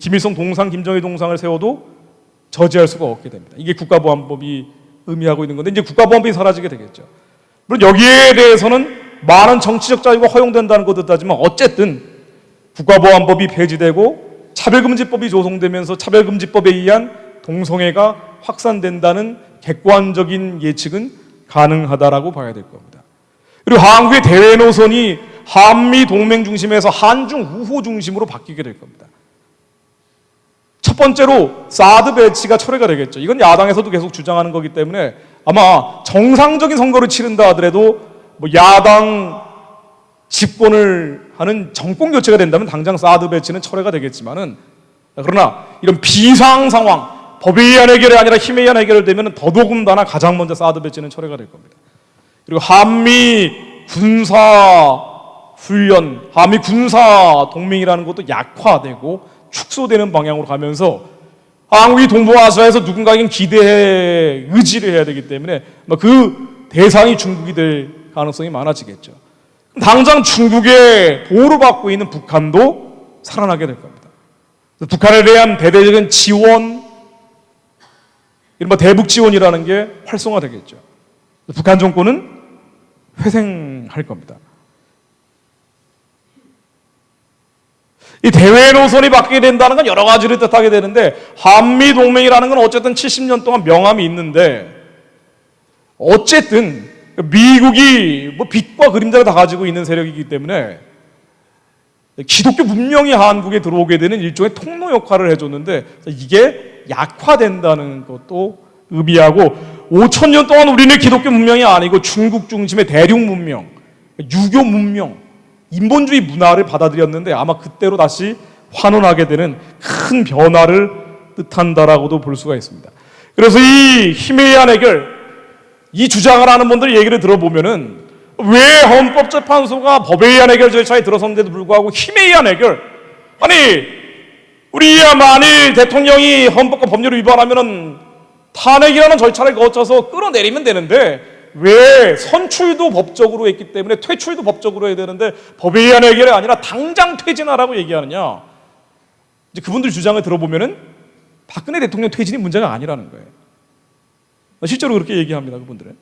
김일성 동상, 김정일 동상을 세워도 저지할 수가 없게 됩니다. 이게 국가보안법이 의미하고 있는 건데 이제 국가보안법이 사라지게 되겠죠. 물론 여기에 대해서는 많은 정치적 자유가 허용된다는 것도 하지만 어쨌든 국가보안법이 폐지되고 차별금지법이 조성되면서 차별금지법에 의한 동성애가 확산된다는 객관적인 예측은 가능하다라고 봐야 될 겁니다. 그리고 한국의 대외 노선이 한미 동맹 중심에서 한중 우호 중심으로 바뀌게 될 겁니다. 첫 번째로 사드 배치가 철회가 되겠죠. 이건 야당에서도 계속 주장하는 거기 때문에 아마 정상적인 선거를 치른다 하더라도 뭐 야당 집권을 하는 정권 교체가 된다면 당장 사드 배치는 철회가 되겠지만은, 그러나 이런 비상 상황, 법에 의한 해결이 아니라 힘에 의한 해결되면 더더군다나 가장 먼저 사드 배치는 철회가 될 겁니다. 그리고 한미 군사 훈련, 한미 군사 동맹이라는 것도 약화되고 축소되는 방향으로 가면서 한국이 동북아시아에서 누군가에게 기대해 의지를 해야 되기 때문에 그 대상이 중국이 될 가능성이 많아지겠죠. 당장 중국의 보호를 받고 있는 북한도 살아나게 될 겁니다. 북한에 대한 대대적인 지원, 이른바 대북 지원이라는 게 활성화되겠죠. 북한 정권은 회생할 겁니다. 이 대외 노선이 바뀌게 된다는 건 여러 가지를 뜻하게 되는데, 한미 동맹이라는 건 어쨌든 70년 동안 명암이 있는데, 어쨌든 미국이 뭐 빛과 그림자를 다 가지고 있는 세력이기 때문에 기독교 문명이 한국에 들어오게 되는 일종의 통로 역할을 해줬는데, 이게 약화된다는 것도 의미하고, 5,000년 동안 우리는 기독교 문명이 아니고 중국 중심의 대륙 문명, 유교 문명, 인본주의 문화를 받아들였는데 아마 그때로 다시 환원하게 되는 큰 변화를 뜻한다라고도 볼 수가 있습니다. 그래서 이 힘에 의한 해결, 이 주장을 하는 분들 얘기를 들어보면은 왜 헌법재판소가 법에 의한 해결 절차에 들어섰는데도 불구하고 힘에 의한 해결, 아니 우리야 만일 대통령이 헌법과 법률을 위반하면은 탄핵이라는 절차를 거쳐서 끌어내리면 되는데 왜 선출도 법적으로 했기 때문에 퇴출도 법적으로 해야 되는데 법에 의한 해결이 아니라 당장 퇴진하라고 얘기하느냐. 이제 그분들 주장을 들어보면은 박근혜 대통령 퇴진이 문제가 아니라는 거예요. 실제로 그렇게 얘기합니다, 그분들은.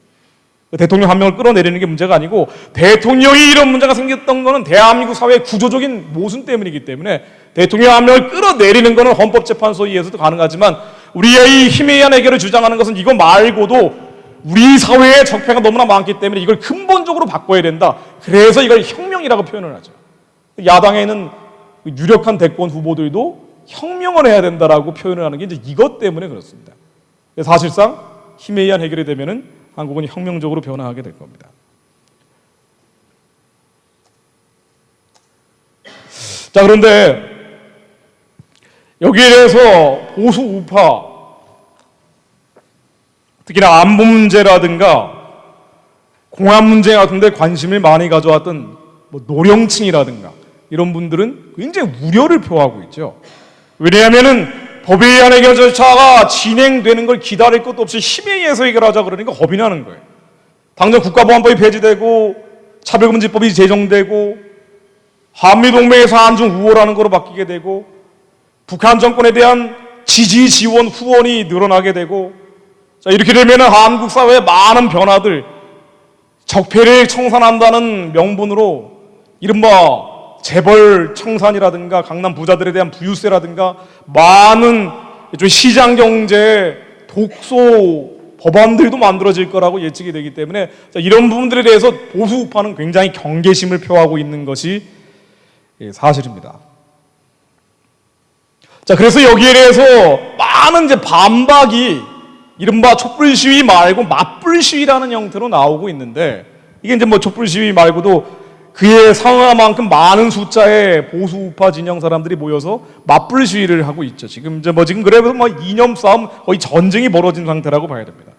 대통령 한 명을 끌어내리는 게 문제가 아니고, 대통령이 이런 문제가 생겼던 거는 대한민국 사회의 구조적인 모순 때문이기 때문에 대통령 한 명을 끌어내리는 거는 헌법재판소에 의해서도 가능하지만, 우리의 이 힘에 의한 해결을 주장하는 것은 이거 말고도 우리 사회에 적폐가 너무나 많기 때문에 이걸 근본적으로 바꿔야 된다. 그래서 이걸 혁명이라고 표현을 하죠. 야당에는 유력한 대권 후보들도 혁명을 해야 된다라고 표현을 하는 게 이제 이것 때문에 그렇습니다. 사실상 힘에 의한 해결이 되면은 한국은 혁명적으로 변화하게 될 겁니다. 자, 그런데 여기에 대해서 보수 우파, 특히나 안보 문제라든가 공안 문제 같은 데 관심을 많이 가져왔던 뭐 노령층이라든가 이런 분들은 굉장히 우려를 표하고 있죠. 왜냐하면은 법에 의한 해결 절차가 진행되는 걸 기다릴 것도 없이 힘에 의해서 해결하자 그러니까 겁이 나는 거예요. 당장 국가보안법이 폐지되고 차별금지법이 제정되고 한미동맹에서 한중 우호라는 거로 바뀌게 되고 북한 정권에 대한 지지, 지원, 후원이 늘어나게 되고, 자, 이렇게 되면 한국 사회의 많은 변화들, 적폐를 청산한다는 명분으로 이른바 재벌 청산이라든가 강남 부자들에 대한 부유세라든가 많은 시장 경제, 독소 법안들도 만들어질 거라고 예측이 되기 때문에, 자, 이런 부분들에 대해서 보수 우파는 굉장히 경계심을 표하고 있는 것이 사실입니다. 자, 그래서 여기에 대해서 많은 이제 반박이 이른바 촛불 시위 말고 맞불 시위라는 형태로 나오고 있는데, 이게 이제 뭐 촛불 시위 말고도 그에 상응할 만큼 많은 숫자의 보수 우파 진영 사람들이 모여서 맞불 시위를 하고 있죠. 지금 그래서 이념 싸움, 거의 전쟁이 벌어진 상태라고 봐야 됩니다.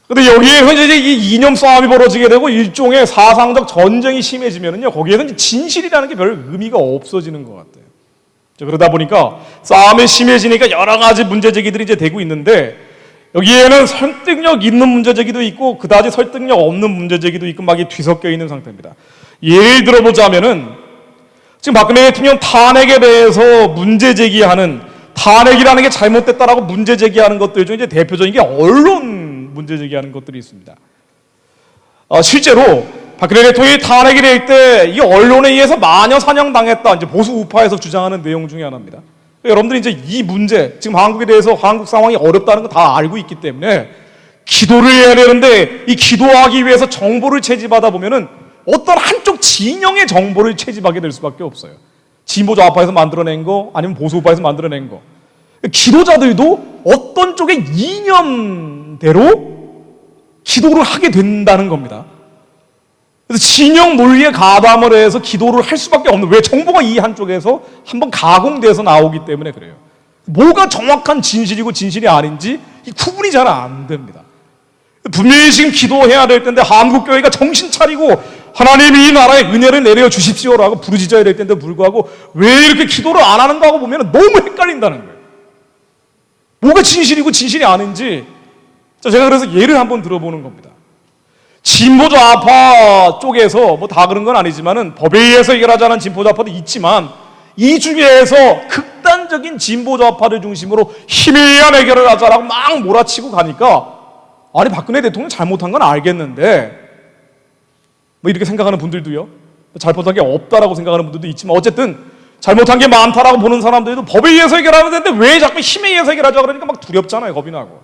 근데 여기에서 이제 이 이념 싸움이 벌어지게 되고 일종의 사상적 전쟁이 심해지면은요, 거기에는 진실이라는 게 별 의미가 없어지는 것 같아요. 그러다 보니까 싸움이 심해지니까 여러 가지 문제 제기들이 이제 되고 있는데, 여기에는 설득력 있는 문제 제기도 있고 그다지 설득력 없는 문제 제기도 있고 막 뒤섞여 있는 상태입니다. 예를 들어보자면은 지금 박근혜 대통령 탄핵에 대해서 문제 제기하는, 탄핵이라는 게 잘못됐다라고 문제 제기하는 것들 중 이제 대표적인 게 언론 문제 제기하는 것들이 있습니다. 실제로 박근혜 대통령이 탄핵이 될 때 이 언론에 의해서 마녀 사냥당했다, 이제 보수 우파에서 주장하는 내용 중에 하나입니다. 여러분들이 이제 이 문제, 지금 한국에 대해서 한국 상황이 어렵다는 거 다 알고 있기 때문에 기도를 해야 되는데 이 기도하기 위해서 정보를 채집하다 보면은 어떤 한쪽 진영의 정보를 채집하게 될 수밖에 없어요. 진보 좌파에서 만들어낸 거 아니면 보수 우파에서 만들어낸 거. 기도자들도 어떤 쪽의 이념대로 기도를 하게 된다는 겁니다. 그래서 진영 논리에 가담을 해서 기도를 할 수밖에 없는, 왜? 정보가 이 한쪽에서 한번 가공돼서 나오기 때문에 그래요. 뭐가 정확한 진실이고 진실이 아닌지 이 구분이 잘 안 됩니다. 분명히 지금 기도해야 될 텐데 한국교회가 정신 차리고 하나님이 이 나라에 은혜를 내려 주십시오라고 부르짖어야 될 텐데 불구하고 왜 이렇게 기도를 안 하는가 하고 보면 너무 헷갈린다는 거예요. 뭐가 진실이고 진실이 아닌지. 자, 제가 그래서 예를 한번 들어보는 겁니다. 진보 좌파 쪽에서 뭐 다 그런 건 아니지만은 법에 의해서 해결하자는 진보 좌파도 있지만 이 중에서 극단적인 진보 좌파를 중심으로 힘에 의한 해결을 하자라고 막 몰아치고 가니까, 아니 박근혜 대통령 잘못한 건 알겠는데 뭐 이렇게 생각하는 분들도요, 잘못한 게 없다라고 생각하는 분들도 있지만 어쨌든 잘못한 게 많다라고 보는 사람들도 법에 의해서 해결하면 되는데 왜 자꾸 힘에 의해서 해결하자 그러니까 막 두렵잖아요. 겁이 나고.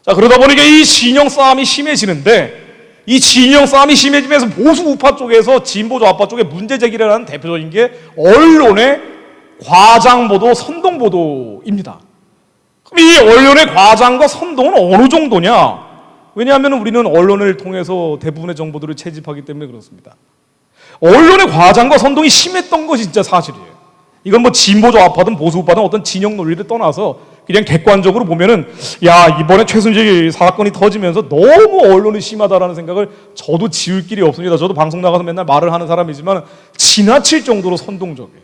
자, 그러다 보니까 이 진영 싸움이 심해지는데, 이 진영 싸움이 심해지면서 보수 우파 쪽에서 진보 좌파 쪽에 문제 제기를 하는 대표적인 게 언론의 과장 보도, 선동 보도입니다. 그럼 이 언론의 과장과 선동은 어느 정도냐? 왜냐하면 우리는 언론을 통해서 대부분의 정보들을 채집하기 때문에 그렇습니다. 언론의 과장과 선동이 심했던 것이 진짜 사실이에요. 이건 뭐 진보 좌파든 보수 우파든 어떤 진영 논리를 떠나서 그냥 객관적으로 보면은, 야, 이번에 최순실 사건이 터지면서 너무 언론이 심하다라는 생각을 저도 지울 길이 없습니다. 저도 방송 나가서 맨날 말을 하는 사람이지만 지나칠 정도로 선동적이에요.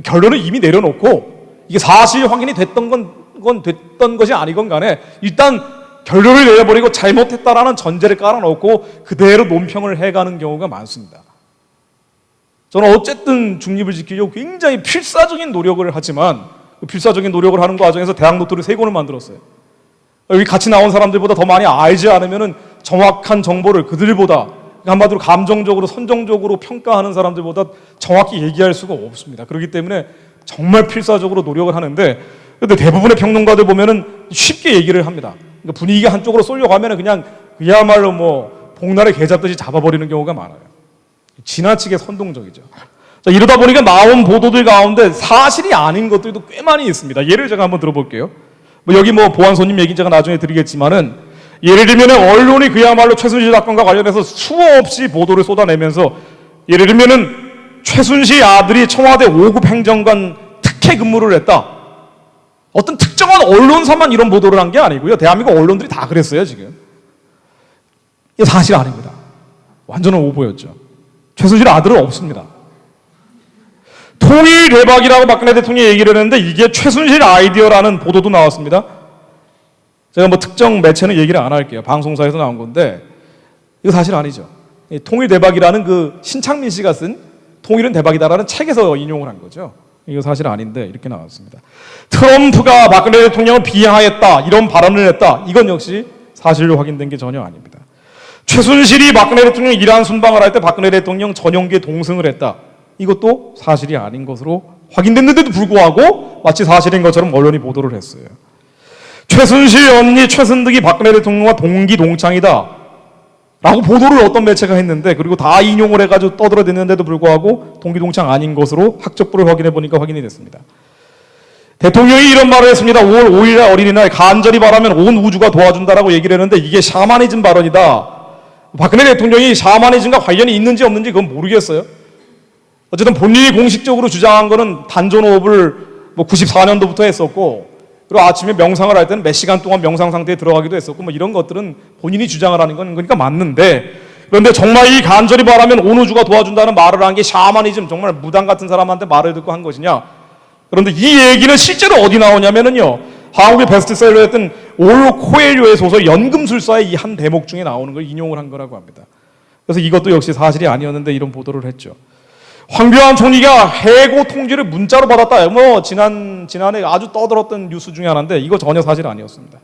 결론을 이미 내려놓고 이게 사실 확인이 됐던 건 됐던 것이 아니건 간에 일단 결론을 내려버리고 잘못했다라는 전제를 깔아놓고 그대로 논평을 해가는 경우가 많습니다. 저는 어쨌든 중립을 지키려고 굉장히 필사적인 노력을 하지만 그 필사적인 노력을 하는 과정에서 대학 노트를 3권을 만들었어요. 여기 같이 나온 사람들보다 더 많이 알지 않으면 정확한 정보를 그들보다, 한마디로 감정적으로 선정적으로 평가하는 사람들보다 정확히 얘기할 수가 없습니다. 그렇기 때문에 정말 필사적으로 노력을 하는데, 근데 대부분의 평론가들 보면은 쉽게 얘기를 합니다. 그러니까 분위기가 한쪽으로 쏠려가면은 그냥 그야말로 뭐 복날에 개 잡듯이 잡아버리는 경우가 많아요. 지나치게 선동적이죠. 자, 이러다 보니까 나온 보도들 가운데 사실이 아닌 것들도 꽤 많이 있습니다. 예를 제가 한번 들어볼게요. 뭐 여기 뭐 보안소님 얘기 제가 나중에 드리겠지만은, 예를 들면 언론이 그야말로 최순실 사건과 관련해서 수없이 보도를 쏟아내면서, 예를 들면은 최순실 아들이 청와대 5급 행정관 특혜 근무를 했다. 어떤 특정한 언론사만 이런 보도를 한 게 아니고요. 대한민국 언론들이 다 그랬어요, 지금. 이거 사실 아닙니다. 완전한 오보였죠. 최순실 아들은 없습니다. 통일 대박이라고 박근혜 대통령이 얘기를 했는데 이게 최순실 아이디어라는 보도도 나왔습니다. 제가 뭐 특정 매체는 얘기를 안 할게요. 방송사에서 나온 건데 이거 사실 아니죠. 통일 대박이라는 그 신창민 씨가 쓴 통일은 대박이다라는 책에서 인용을 한 거죠. 이거 사실 아닌데 이렇게 나왔습니다. 트럼프가 박근혜 대통령을 비하했다, 이런 발언을 했다. 이건 역시 사실로 확인된 게 전혀 아닙니다. 최순실이 박근혜 대통령 이란 순방을 할 때 박근혜 대통령 전용기에 동승을 했다. 이것도 사실이 아닌 것으로 확인됐는데도 불구하고 마치 사실인 것처럼 언론이 보도를 했어요. 최순실 언니 최순득이 박근혜 대통령과 동기 동창이다 라고 보도를 어떤 매체가 했는데, 그리고 다 인용을 해가지고 떠들어댔는데도 불구하고 동기 동창 아닌 것으로 학적부를 확인해 보니까 확인이 됐습니다. 대통령이 이런 말을 했습니다. 5월 5일 어린이날 간절히 바라면 온 우주가 도와준다라고 얘기를 했는데 이게 샤머니즘 발언이다. 박근혜 대통령이 샤머니즘과 관련이 있는지 없는지 그건 모르겠어요. 어쨌든 본인이 공식적으로 주장한 거는 단전호흡을 뭐 94년도부터 했었고, 그리고 아침에 명상을 할 때는 몇 시간 동안 명상 상태에 들어가기도 했었고, 뭐 이런 것들은 본인이 주장을 하는 건 그러니까 맞는데, 그런데 정말 이 간절히 바라면 온 우주가 도와준다는 말을 한 게 샤머니즘, 정말 무당 같은 사람한테 말을 듣고 한 것이냐? 그런데 이 얘기는 실제로 어디 나오냐면은요, 한국의 베스트셀러였던 올로 코엘료의 소설 연금술사의 이 한 대목 중에 나오는 걸 인용을 한 거라고 합니다. 그래서 이것도 역시 사실이 아니었는데 이런 보도를 했죠. 황교안 총리가 해고 통지를 문자로 받았다. 뭐 지난해 아주 떠들었던 뉴스 중에 하나인데 이거 전혀 사실 아니었습니다.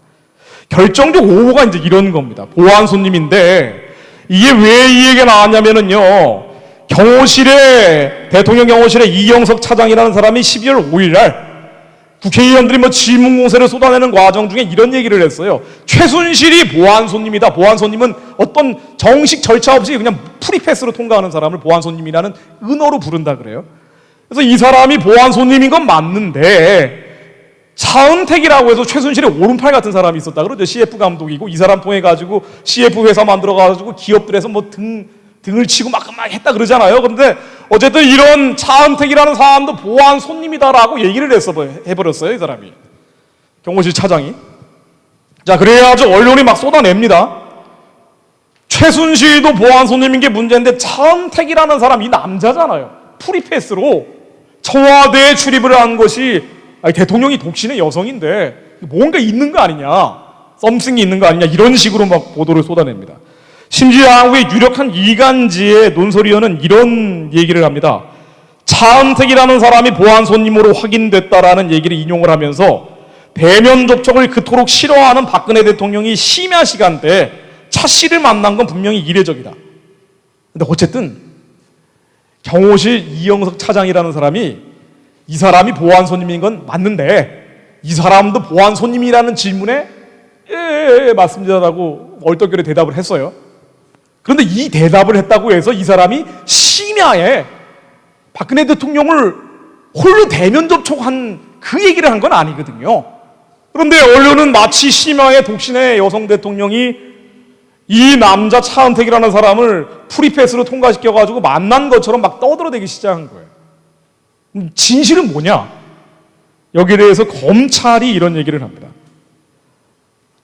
결정적 오보가 이제 이런 겁니다. 보안 손님인데 이게 왜 이 얘기가 나왔냐면은요, 경호실에, 대통령 경호실에 이영석 차장이라는 사람이 12월 5일 날 국회의원들이 뭐 질문 공세를 쏟아내는 과정 중에 이런 얘기를 했어요. 최순실이 보안 손님이다. 보안 손님은 어떤 정식 절차 없이 그냥 프리패스로 통과하는 사람을 보안 손님이라는 은어로 부른다 그래요. 그래서 이 사람이 보안 손님인 건 맞는데 차은택이라고 해서 최순실의 오른팔 같은 사람이 있었다 그러죠. CF 감독이고 이 사람 통해 가지고 CF 회사 만들어 가지고 기업들에서 뭐 등을 치고 막 했다 그러잖아요. 그런데 어쨌든 이런 차은택이라는 사람도 보안 손님이다라고 얘기를 해버렸어요, 이 사람이. 경호실 차장이. 자, 그래가지고 언론이 막 쏟아냅니다. 최순실도 보안 손님인 게 문제인데 차은택이라는 사람, 이 남자잖아요. 프리패스로 청와대에 출입을 한 것이, 아니, 대통령이 독신의 여성인데 뭔가 있는 거 아니냐, 썸씽이 있는 거 아니냐, 이런 식으로 막 보도를 쏟아냅니다. 심지어 한국의 유력한 일간지의 논설위원은 이런 얘기를 합니다. 차은택이라는 사람이 보안 손님으로 확인됐다라는 얘기를 인용을 하면서 대면 접촉을 그토록 싫어하는 박근혜 대통령이 심야 시간대에 차 씨를 만난 건 분명히 이례적이다. 근데 어쨌든 경호실 이영석 차장이라는 사람이 이 사람이 보안 손님인 건 맞는데 이 사람도 보안 손님이라는 질문에 예, 맞습니다라고 얼떨결에 대답을 했어요. 그런데 이 대답을 했다고 해서 이 사람이 심야에 박근혜 대통령을 홀로 대면 접촉한 그 얘기를 한 건 아니거든요. 그런데 언론은 마치 심야에 독신의 여성 대통령이 이 남자 차은택이라는 사람을 프리패스로 통과시켜가지고 만난 것처럼 막 떠들어대기 시작한 거예요. 진실은 뭐냐? 여기에 대해서 검찰이 이런 얘기를 합니다.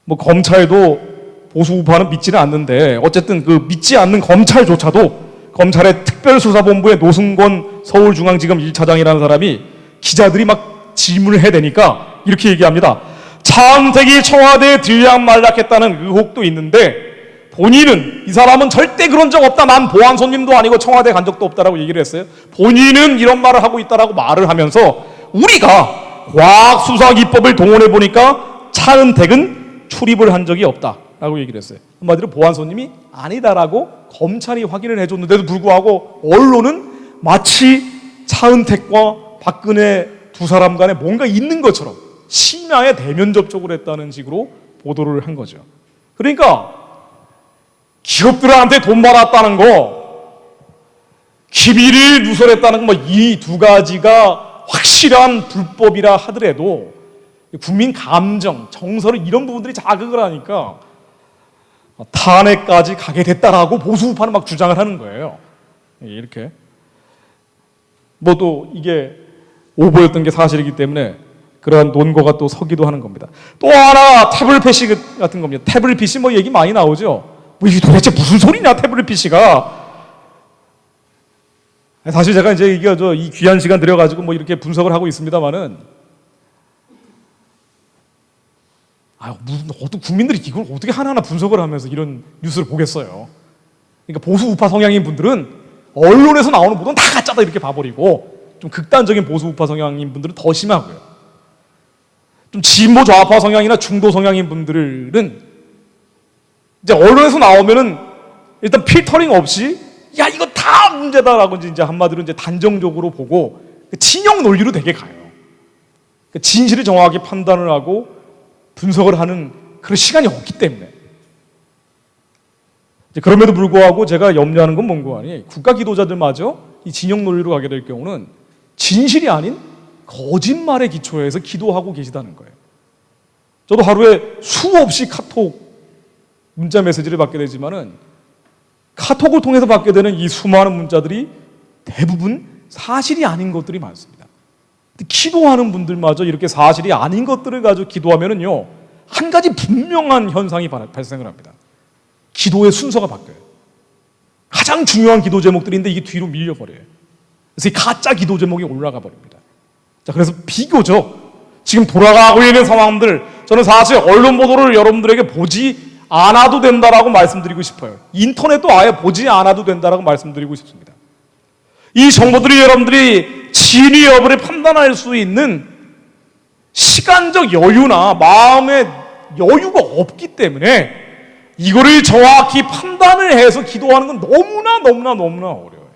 뭐 검찰도 보수 우파는 믿지는 않는데 어쨌든 그 믿지 않는 검찰조차도 검찰의 특별수사본부의 노승권 서울중앙지검 1차장이라는 사람이 기자들이 막 질문을 해대니까 이렇게 얘기합니다. 차은택이 청와대에 들락말락했다는 의혹도 있는데 본인은, 이 사람은 절대 그런 적 없다. 난 보안 손님도 아니고 청와대 간 적도 없다라고 얘기를 했어요. 본인은 이런 말을 하고 있다라고 말을 하면서 우리가 과학수사기법을 동원해 보니까 차은택은 출입을 한 적이 없다 라고 얘기를 했어요. 한마디로 보안 손님이 아니다라고 검찰이 확인을 해줬는데도 불구하고 언론은 마치 차은택과 박근혜 두 사람 간에 뭔가 있는 것처럼 심야에 대면 접촉을 했다는 식으로 보도를 한 거죠. 그러니까 기업들한테 돈 받았다는 거, 기밀을 누설했다는 거, 이 두 가지가 확실한 불법이라 하더라도 국민 감정, 정서를 이런 부분들이 자극을 하니까 탄핵까지 가게 됐다라고 보수 우파는 막 주장을 하는 거예요. 이렇게. 뭐 또 이게 오보였던 게 사실이기 때문에 그러한 논거가 또 서기도 하는 겁니다. 또 하나 태블릿 PC 같은 겁니다. 태블릿 PC 뭐 얘기 많이 나오죠. 뭐 이게 도대체 무슨 소리냐, 태블릿 PC가. 사실 제가 이제 이게 이 귀한 시간 들여가지고 뭐 이렇게 분석을 하고 있습니다만은, 무슨 어떤 국민들이 이걸 어떻게 하나하나 분석을 하면서 이런 뉴스를 보겠어요. 그러니까 보수 우파 성향인 분들은 언론에서 나오는 보도는 다 가짜다 이렇게 봐버리고, 좀 극단적인 보수 우파 성향인 분들은 더 심하고요. 좀 진보 좌파 성향이나 중도 성향인 분들은 이제 언론에서 나오면은 일단 필터링 없이 야 이거 다 문제다라고 이제 한마디로 이제 단정적으로 보고 진영 논리로 되게 가요. 진실을 정확하게 판단을 하고 분석을 하는 그런 시간이 없기 때문에. 그럼에도 불구하고 제가 염려하는 건 뭔가 아니, 국가 기도자들마저 이 진영 논리로 가게 될 경우는 진실이 아닌 거짓말에 기초해서 기도하고 계시다는 거예요. 저도 하루에 수없이 카톡, 문자 메시지를 받게 되지만은 카톡을 통해서 받게 되는 이 수많은 문자들이 대부분 사실이 아닌 것들이 많습니다. 기도하는 분들마저 이렇게 사실이 아닌 것들을 가지고 기도하면은요, 한 가지 분명한 현상이 발생을 합니다. 기도의 순서가 바뀌어요. 가장 중요한 기도 제목들인데 이게 뒤로 밀려버려요. 그래서 이 가짜 기도 제목이 올라가 버립니다. 자, 그래서 비교적 지금 돌아가고 있는 상황들, 저는 사실 언론 보도를 여러분들에게 보지 않아도 된다라고 말씀드리고 싶어요. 인터넷도 아예 보지 않아도 된다라고 말씀드리고 싶습니다. 이 정보들이 여러분들이 진위 여부를 판단할 수 있는 시간적 여유나 마음의 여유가 없기 때문에 이거를 정확히 판단을 해서 기도하는 건 너무나 어려워요.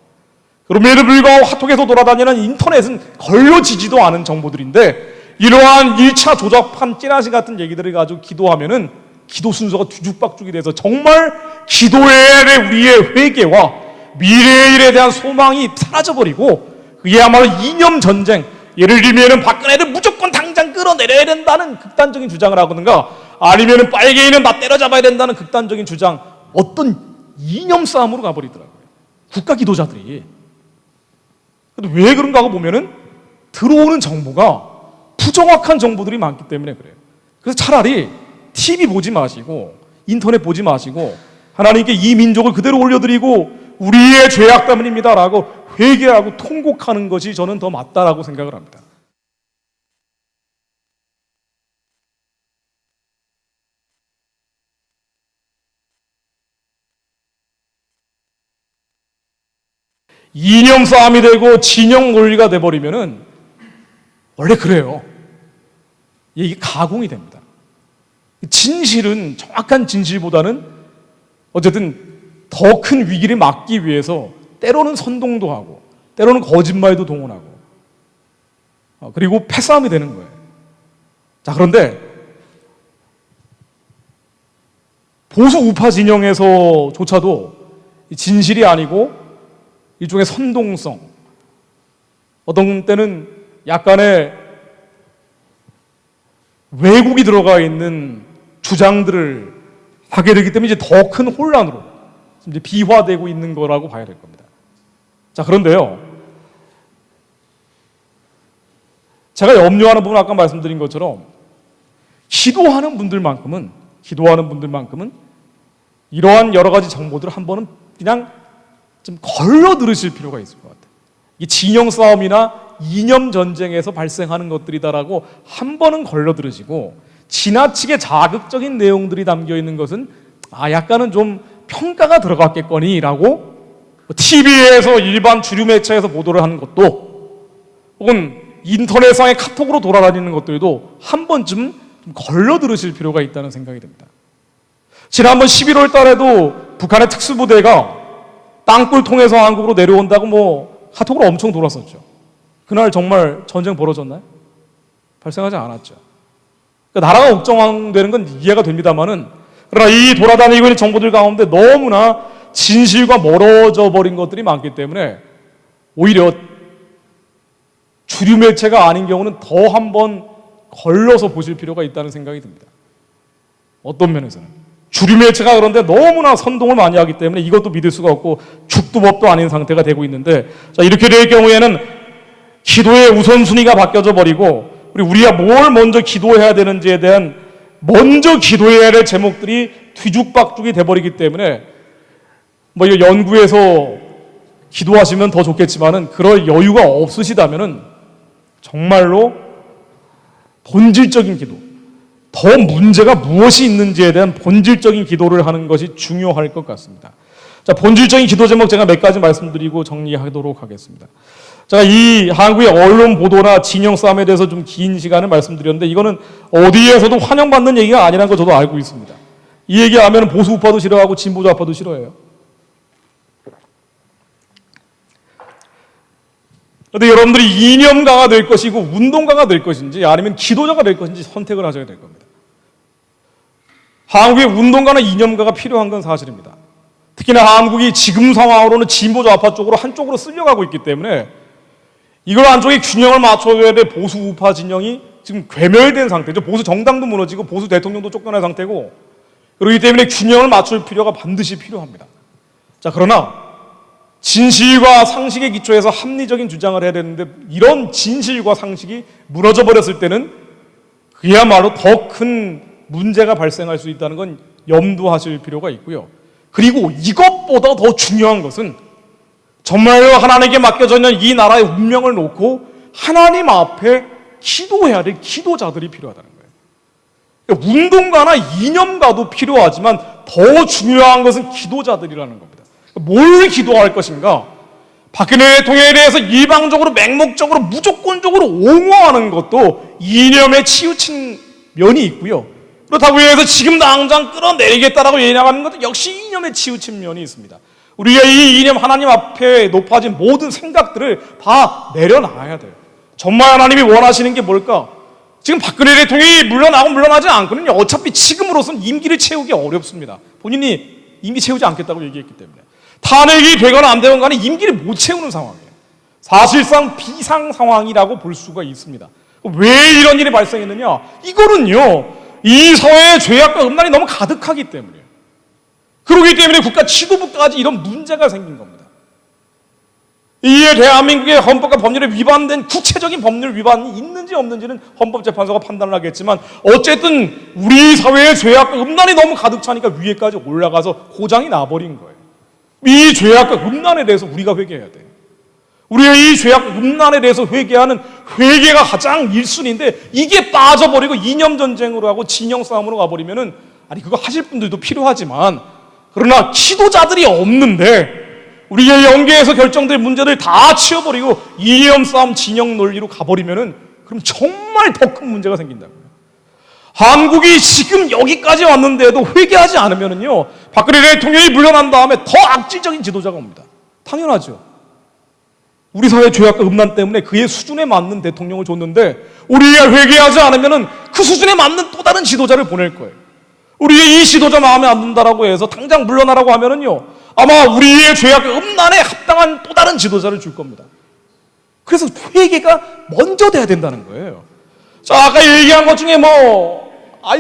그럼에도 불구하고 카톡에서 돌아다니는 인터넷은 걸러지지도 않은 정보들인데 이러한 1차 조작판 찌라시 같은 얘기들을 가지고 기도하면은 기도 순서가 뒤죽박죽이 돼서 정말 기도의 우리의 회개와 미래의 일에 대한 소망이 사라져버리고 그야말로 이념 전쟁, 예를 들면 박근혜를 무조건 당장 끌어내려야 된다는 극단적인 주장을 하거든가 아니면 빨갱이는 다 때려잡아야 된다는 극단적인 주장, 어떤 이념 싸움으로 가버리더라고요. 국가 기도자들이. 근데 왜 그런가 하고 보면은 들어오는 정보가 부정확한 정보들이 많기 때문에 그래요. 그래서 차라리 TV 보지 마시고 인터넷 보지 마시고 하나님께 이 민족을 그대로 올려드리고 우리의 죄악 때문입니다라고 회개하고 통곡하는 것이 저는 더 맞다라고 생각을 합니다. 이념 싸움이 되고 진영 논리가 돼버리면은 원래 그래요. 이게 가공이 됩니다. 진실은 정확한 진실보다는 어쨌든 더 큰 위기를 막기 위해서 때로는 선동도 하고 때로는 거짓말도 동원하고 그리고 패싸움이 되는 거예요. 자, 그런데 보수 우파 진영에서조차도 진실이 아니고 일종의 선동성, 어떤 때는 약간의 왜곡이 들어가 있는 주장들을 하게 되기 때문에 이제 더 큰 혼란으로 이제 비화되고 있는 거라고 봐야 될 겁니다. 자, 그런데요, 제가 염려하는 부분은 아까 말씀드린 것처럼 기도하는 분들만큼은 이러한 여러 가지 정보들을 한 번은 그냥 좀 걸러 들으실 필요가 있을 것 같아요. 이 진영 싸움이나 이념 전쟁에서 발생하는 것들이다라고 한 번은 걸러 들으시고 지나치게 자극적인 내용들이 담겨 있는 것은 약간은 좀 평가가 들어갔겠거니라고 TV에서 일반 주류 매체에서 보도를 하는 것도 혹은 인터넷상의 카톡으로 돌아다니는 것들도 한 번쯤 좀 걸러 들으실 필요가 있다는 생각이 듭니다. 지난번 11월 달에도 북한의 특수부대가 땅굴 통해서 한국으로 내려온다고 카톡으로 엄청 돌았었죠. 그날 정말 전쟁 벌어졌나요? 발생하지 않았죠. 그러니까 나라가 걱정되는 건 이해가 됩니다만은, 그러나 이 돌아다니고 있는 정보들 가운데 너무나 진실과 멀어져 버린 것들이 많기 때문에 오히려 주류 매체가 아닌 경우는 더 한 번 걸러서 보실 필요가 있다는 생각이 듭니다. 어떤 면에서는 주류 매체가 그런데 너무나 선동을 많이 하기 때문에 이것도 믿을 수가 없고 죽도 법도 아닌 상태가 되고 있는데, 자, 이렇게 될 경우에는 기도의 우선순위가 바뀌어져 버리고 우리가 뭘 먼저 기도해야 되는지에 대한 먼저 기도해야 될 제목들이 뒤죽박죽이 돼버리기 때문에 이거 연구해서 기도하시면 더 좋겠지만은 그럴 여유가 없으시다면은 정말로 본질적인 기도, 더 문제가 무엇이 있는지에 대한 본질적인 기도를 하는 것이 중요할 것 같습니다. 자, 본질적인 기도 제목 제가 몇 가지 말씀드리고 정리하도록 하겠습니다. 제가 이 한국의 언론 보도나 진영 싸움에 대해서 좀 긴 시간을 말씀드렸는데 이거는 어디에서도 환영받는 얘기가 아니라는 거 저도 알고 있습니다. 이 얘기하면 보수 우파도 싫어하고 진보 좌파도 싫어해요. 그런데 여러분들이 이념가가 될 것이고 운동가가 될 것인지 아니면 기도자가 될 것인지 선택을 하셔야 될 겁니다. 한국의 운동가나 이념가가 필요한 건 사실입니다. 특히나 한국이 지금 상황으로는 진보 좌파 쪽으로 한쪽으로 쓸려가고 있기 때문에 이걸 한쪽에 균형을 맞춰줘야 될 보수 우파 진영이 지금 괴멸된 상태죠. 보수 정당도 무너지고 보수 대통령도 쫓겨난 상태고, 그렇기 때문에 균형을 맞출 필요가 반드시 필요합니다. 자, 그러나 진실과 상식에 기초해서 합리적인 주장을 해야 되는데 이런 진실과 상식이 무너져 버렸을 때는 그야말로 더 큰 문제가 발생할 수 있다는 건 염두하실 필요가 있고요. 그리고 이것보다 더 중요한 것은 정말로 하나님께 맡겨져 있는 이 나라의 운명을 놓고 하나님 앞에 기도해야 될 기도자들이 필요하다는 거예요. 운동가나 이념가도 필요하지만 더 중요한 것은 기도자들이라는 겁니다. 뭘 기도할 것인가? 박근혜 대통령에 대해서 일방적으로 맹목적으로 무조건적으로 옹호하는 것도 이념에 치우친 면이 있고요. 그렇다고 해서 지금 당장 끌어내리겠다라고 얘기하는 것도 역시 이념에 치우친 면이 있습니다. 우리가 이 이념 하나님 앞에 높아진 모든 생각들을 다 내려놔야 돼요. 정말 하나님이 원하시는 게 뭘까? 지금 박근혜 대통령이 물러나고 물러나지 않고는요, 어차피 지금으로서는 임기를 채우기 어렵습니다. 본인이 임기 채우지 않겠다고 얘기했기 때문에. 탄핵이 되거나 안 되건 간에 임기를 못 채우는 상황이에요. 사실상 비상 상황이라고 볼 수가 있습니다. 왜 이런 일이 발생했느냐? 이거는요, 이 사회의 죄악과 음란이 너무 가득하기 때문이에요. 그렇기 때문에 국가 지도부까지 이런 문제가 생긴 겁니다. 이에 대한민국의 헌법과 법률에 위반된 구체적인 법률 위반이 있는지 없는지는 헌법재판소가 판단을 하겠지만, 어쨌든 우리 사회의 죄악과 음란이 너무 가득 차니까 위에까지 올라가서 고장이 나버린 거예요. 이 죄악과 음란에 대해서 우리가 회개해야 돼요. 우리가 이 죄악과 음란에 대해서 회개하는 회개가 가장 1순위인데, 이게 빠져버리고 이념전쟁으로 하고 진영싸움으로 가버리면은, 아니 그거 하실 분들도 필요하지만, 그러나 지도자들이 없는데 우리의 연계에서 결정될 문제들 다 치워버리고 이념 싸움, 진영 논리로 가버리면은, 그럼 정말 더 큰 문제가 생긴다고요. 한국이 지금 여기까지 왔는데도 회개하지 않으면은요, 박근혜 대통령이 물러난 다음에 더 악질적인 지도자가 옵니다. 당연하죠. 우리 사회 죄악과 음란 때문에 그의 수준에 맞는 대통령을 줬는데, 우리가 회개하지 않으면은 그 수준에 맞는 또 다른 지도자를 보낼 거예요. 우리의 이 지도자 마음에 안 든다라고 해서 당장 물러나라고 하면은요, 아마 우리의 죄악과 음란에 합당한 또 다른 지도자를 줄 겁니다. 그래서 회개가 먼저 돼야 된다는 거예요. 자, 아까 얘기한 것 중에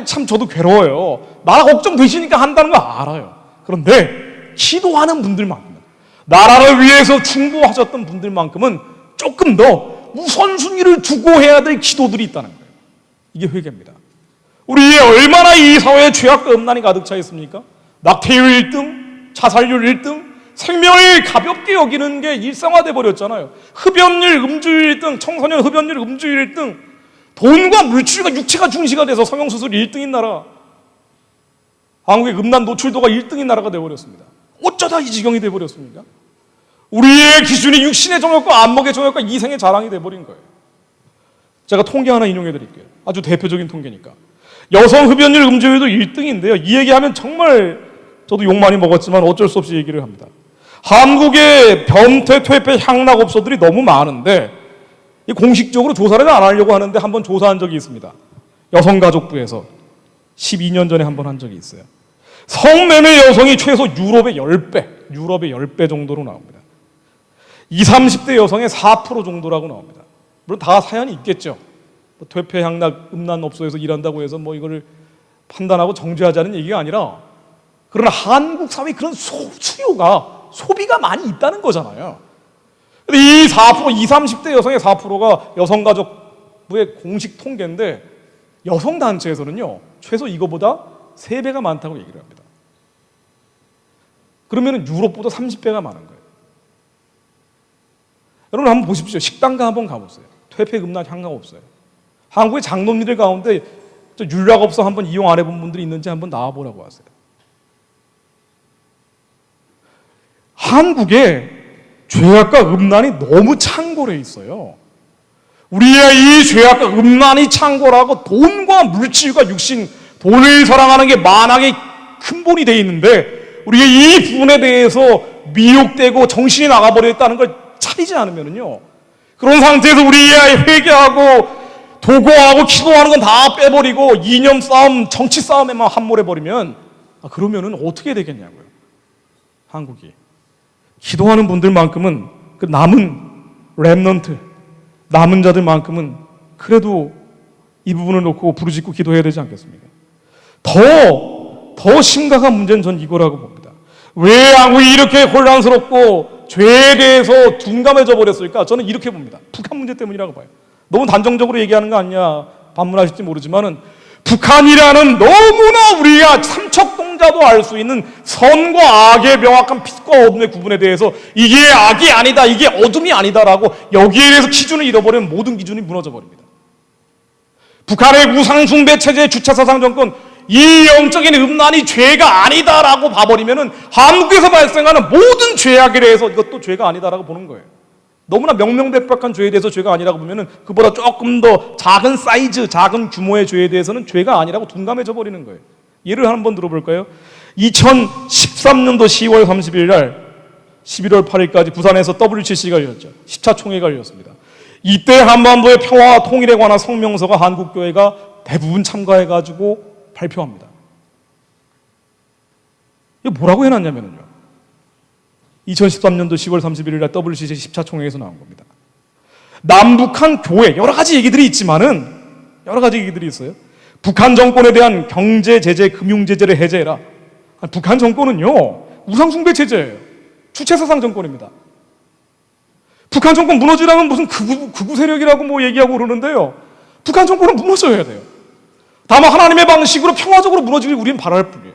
참 저도 괴로워요. 나라 걱정되시니까 한다는 거 알아요. 그런데 기도하는 분들만큼은, 나라를 위해서 충고하셨던 분들만큼은 조금 더 우선순위를 두고 해야 될 기도들이 있다는 거예요. 이게 회개입니다. 우리의 얼마나 이 사회에 죄악과 음란이 가득 차 있습니까? 낙태율 1등, 자살률 1등, 생명을 가볍게 여기는 게 일상화돼 버렸잖아요. 흡연율, 음주율 1등, 청소년 흡연율, 음주율 1등, 돈과 물질과 육체가 중시가 돼서 성형수술 1등인 나라, 한국의 음란 노출도가 1등인 나라가 되어버렸습니다. 어쩌다 이 지경이 되어버렸습니까? 우리의 기준이 육신의 정욕과 안목의 정욕과 이생의 자랑이 되어버린 거예요. 제가 통계 하나 인용해 드릴게요. 아주 대표적인 통계니까. 여성 흡연율, 음주율도 1등인데요. 이 얘기하면 정말 저도 욕 많이 먹었지만 어쩔 수 없이 얘기를 합니다. 한국의 변태, 퇴폐, 향락업소들이 너무 많은데, 공식적으로 조사를 안 하려고 하는데 한번 조사한 적이 있습니다. 여성가족부에서 12년 전에 한번 한 적이 있어요. 성매매 여성이 최소 유럽의 10배 정도로 나옵니다. 20, 30대 여성의 4% 정도라고 나옵니다. 물론 다 사연이 있겠죠. 퇴폐, 향락, 음란업소에서 일한다고 해서 이거를 판단하고 정죄하자는 얘기가 아니라, 그러나 한국 사회에 그런 수요가, 소비가 많이 있다는 거잖아요. 근데 이 4%, 20, 30대 여성의 4%가 여성가족부의 공식 통계인데, 여성단체에서는요, 최소 이거보다 3배가 많다고 얘기를 합니다. 그러면 유럽보다 30배가 많은 거예요. 여러분 한번 보십시오. 식당가 한번 가보세요. 퇴폐, 음란, 향락 없어요. 한국의 장로님들 가운데 율락업소 한번 이용 안 해본 분들이 있는지 한번 나와보라고 하세요. 한국에 죄악과 음란이 너무 창궐해 있어요. 우리의 이 죄악과 음란이 창궐하고 돈과 물질과 육신, 돈을 사랑하는 게 만악의 근본이 돼 있는데, 우리가 이 부분에 대해서 미혹되고 정신이 나가버려 있다는 걸 차리지 않으면요, 그런 상태에서 우리의 회개하고 도구하고 기도하는 건 다 빼버리고 이념 싸움, 정치 싸움에만 함몰해버리면, 그러면은 어떻게 되겠냐고요. 한국이 기도하는 분들만큼은, 그 남은 렘넌트, 남은 자들만큼은 그래도 이 부분을 놓고 부르짖고 기도해야 되지 않겠습니까? 더 심각한 문제는 전 이거라고 봅니다. 왜 한국이 이렇게 혼란스럽고 죄에 대해서 둔감해져 버렸을까? 저는 이렇게 봅니다. 북한 문제 때문이라고 봐요. 너무 단정적으로 얘기하는 거 아니냐 반문하실지 모르지만은, 북한이라는 너무나 우리가 삼척동자도 알 수 있는 선과 악의 명확한 빛과 어둠의 구분에 대해서 이게 악이 아니다, 이게 어둠이 아니다라고 여기에 대해서 기준을 잃어버리면 모든 기준이 무너져 버립니다. 북한의 우상숭배 체제의 주체 사상 정권, 이 영적인 음란이 죄가 아니다라고 봐버리면은 한국에서 발생하는 모든 죄악에 대해서 이것도 죄가 아니다라고 보는 거예요. 너무나 명명백백한 죄에 대해서 죄가 아니라고 보면은 그보다 조금 더 작은 사이즈, 작은 규모의 죄에 대해서는 죄가 아니라고 둔감해져 버리는 거예요. 예를 한번 들어볼까요? 2013년도 10월 30일 날 11월 8일까지 부산에서 WCC가 열렸죠. 10차 총회가 열렸습니다. 이때 한반도의 평화와 통일에 관한 성명서가 한국교회가 대부분 참가해가지고 발표합니다. 이거 뭐라고 해놨냐면요, 2013년도 10월 31일에 WCC 10차 총회에서 나온 겁니다. 남북한 교회, 여러 가지 얘기들이 있지만은, 여러 가지 얘기들이 있어요. 북한 정권에 대한 경제 제재, 금융 제재를 해제해라. 북한 정권은요, 우상숭배 체제예요. 주체사상 정권입니다. 북한 정권 무너지라면 무슨 극우 세력이라고 뭐 얘기하고 그러는데요, 북한 정권은 무너져야 돼요. 다만 하나님의 방식으로 평화적으로 무너지길 우리는 바랄 뿐이에요.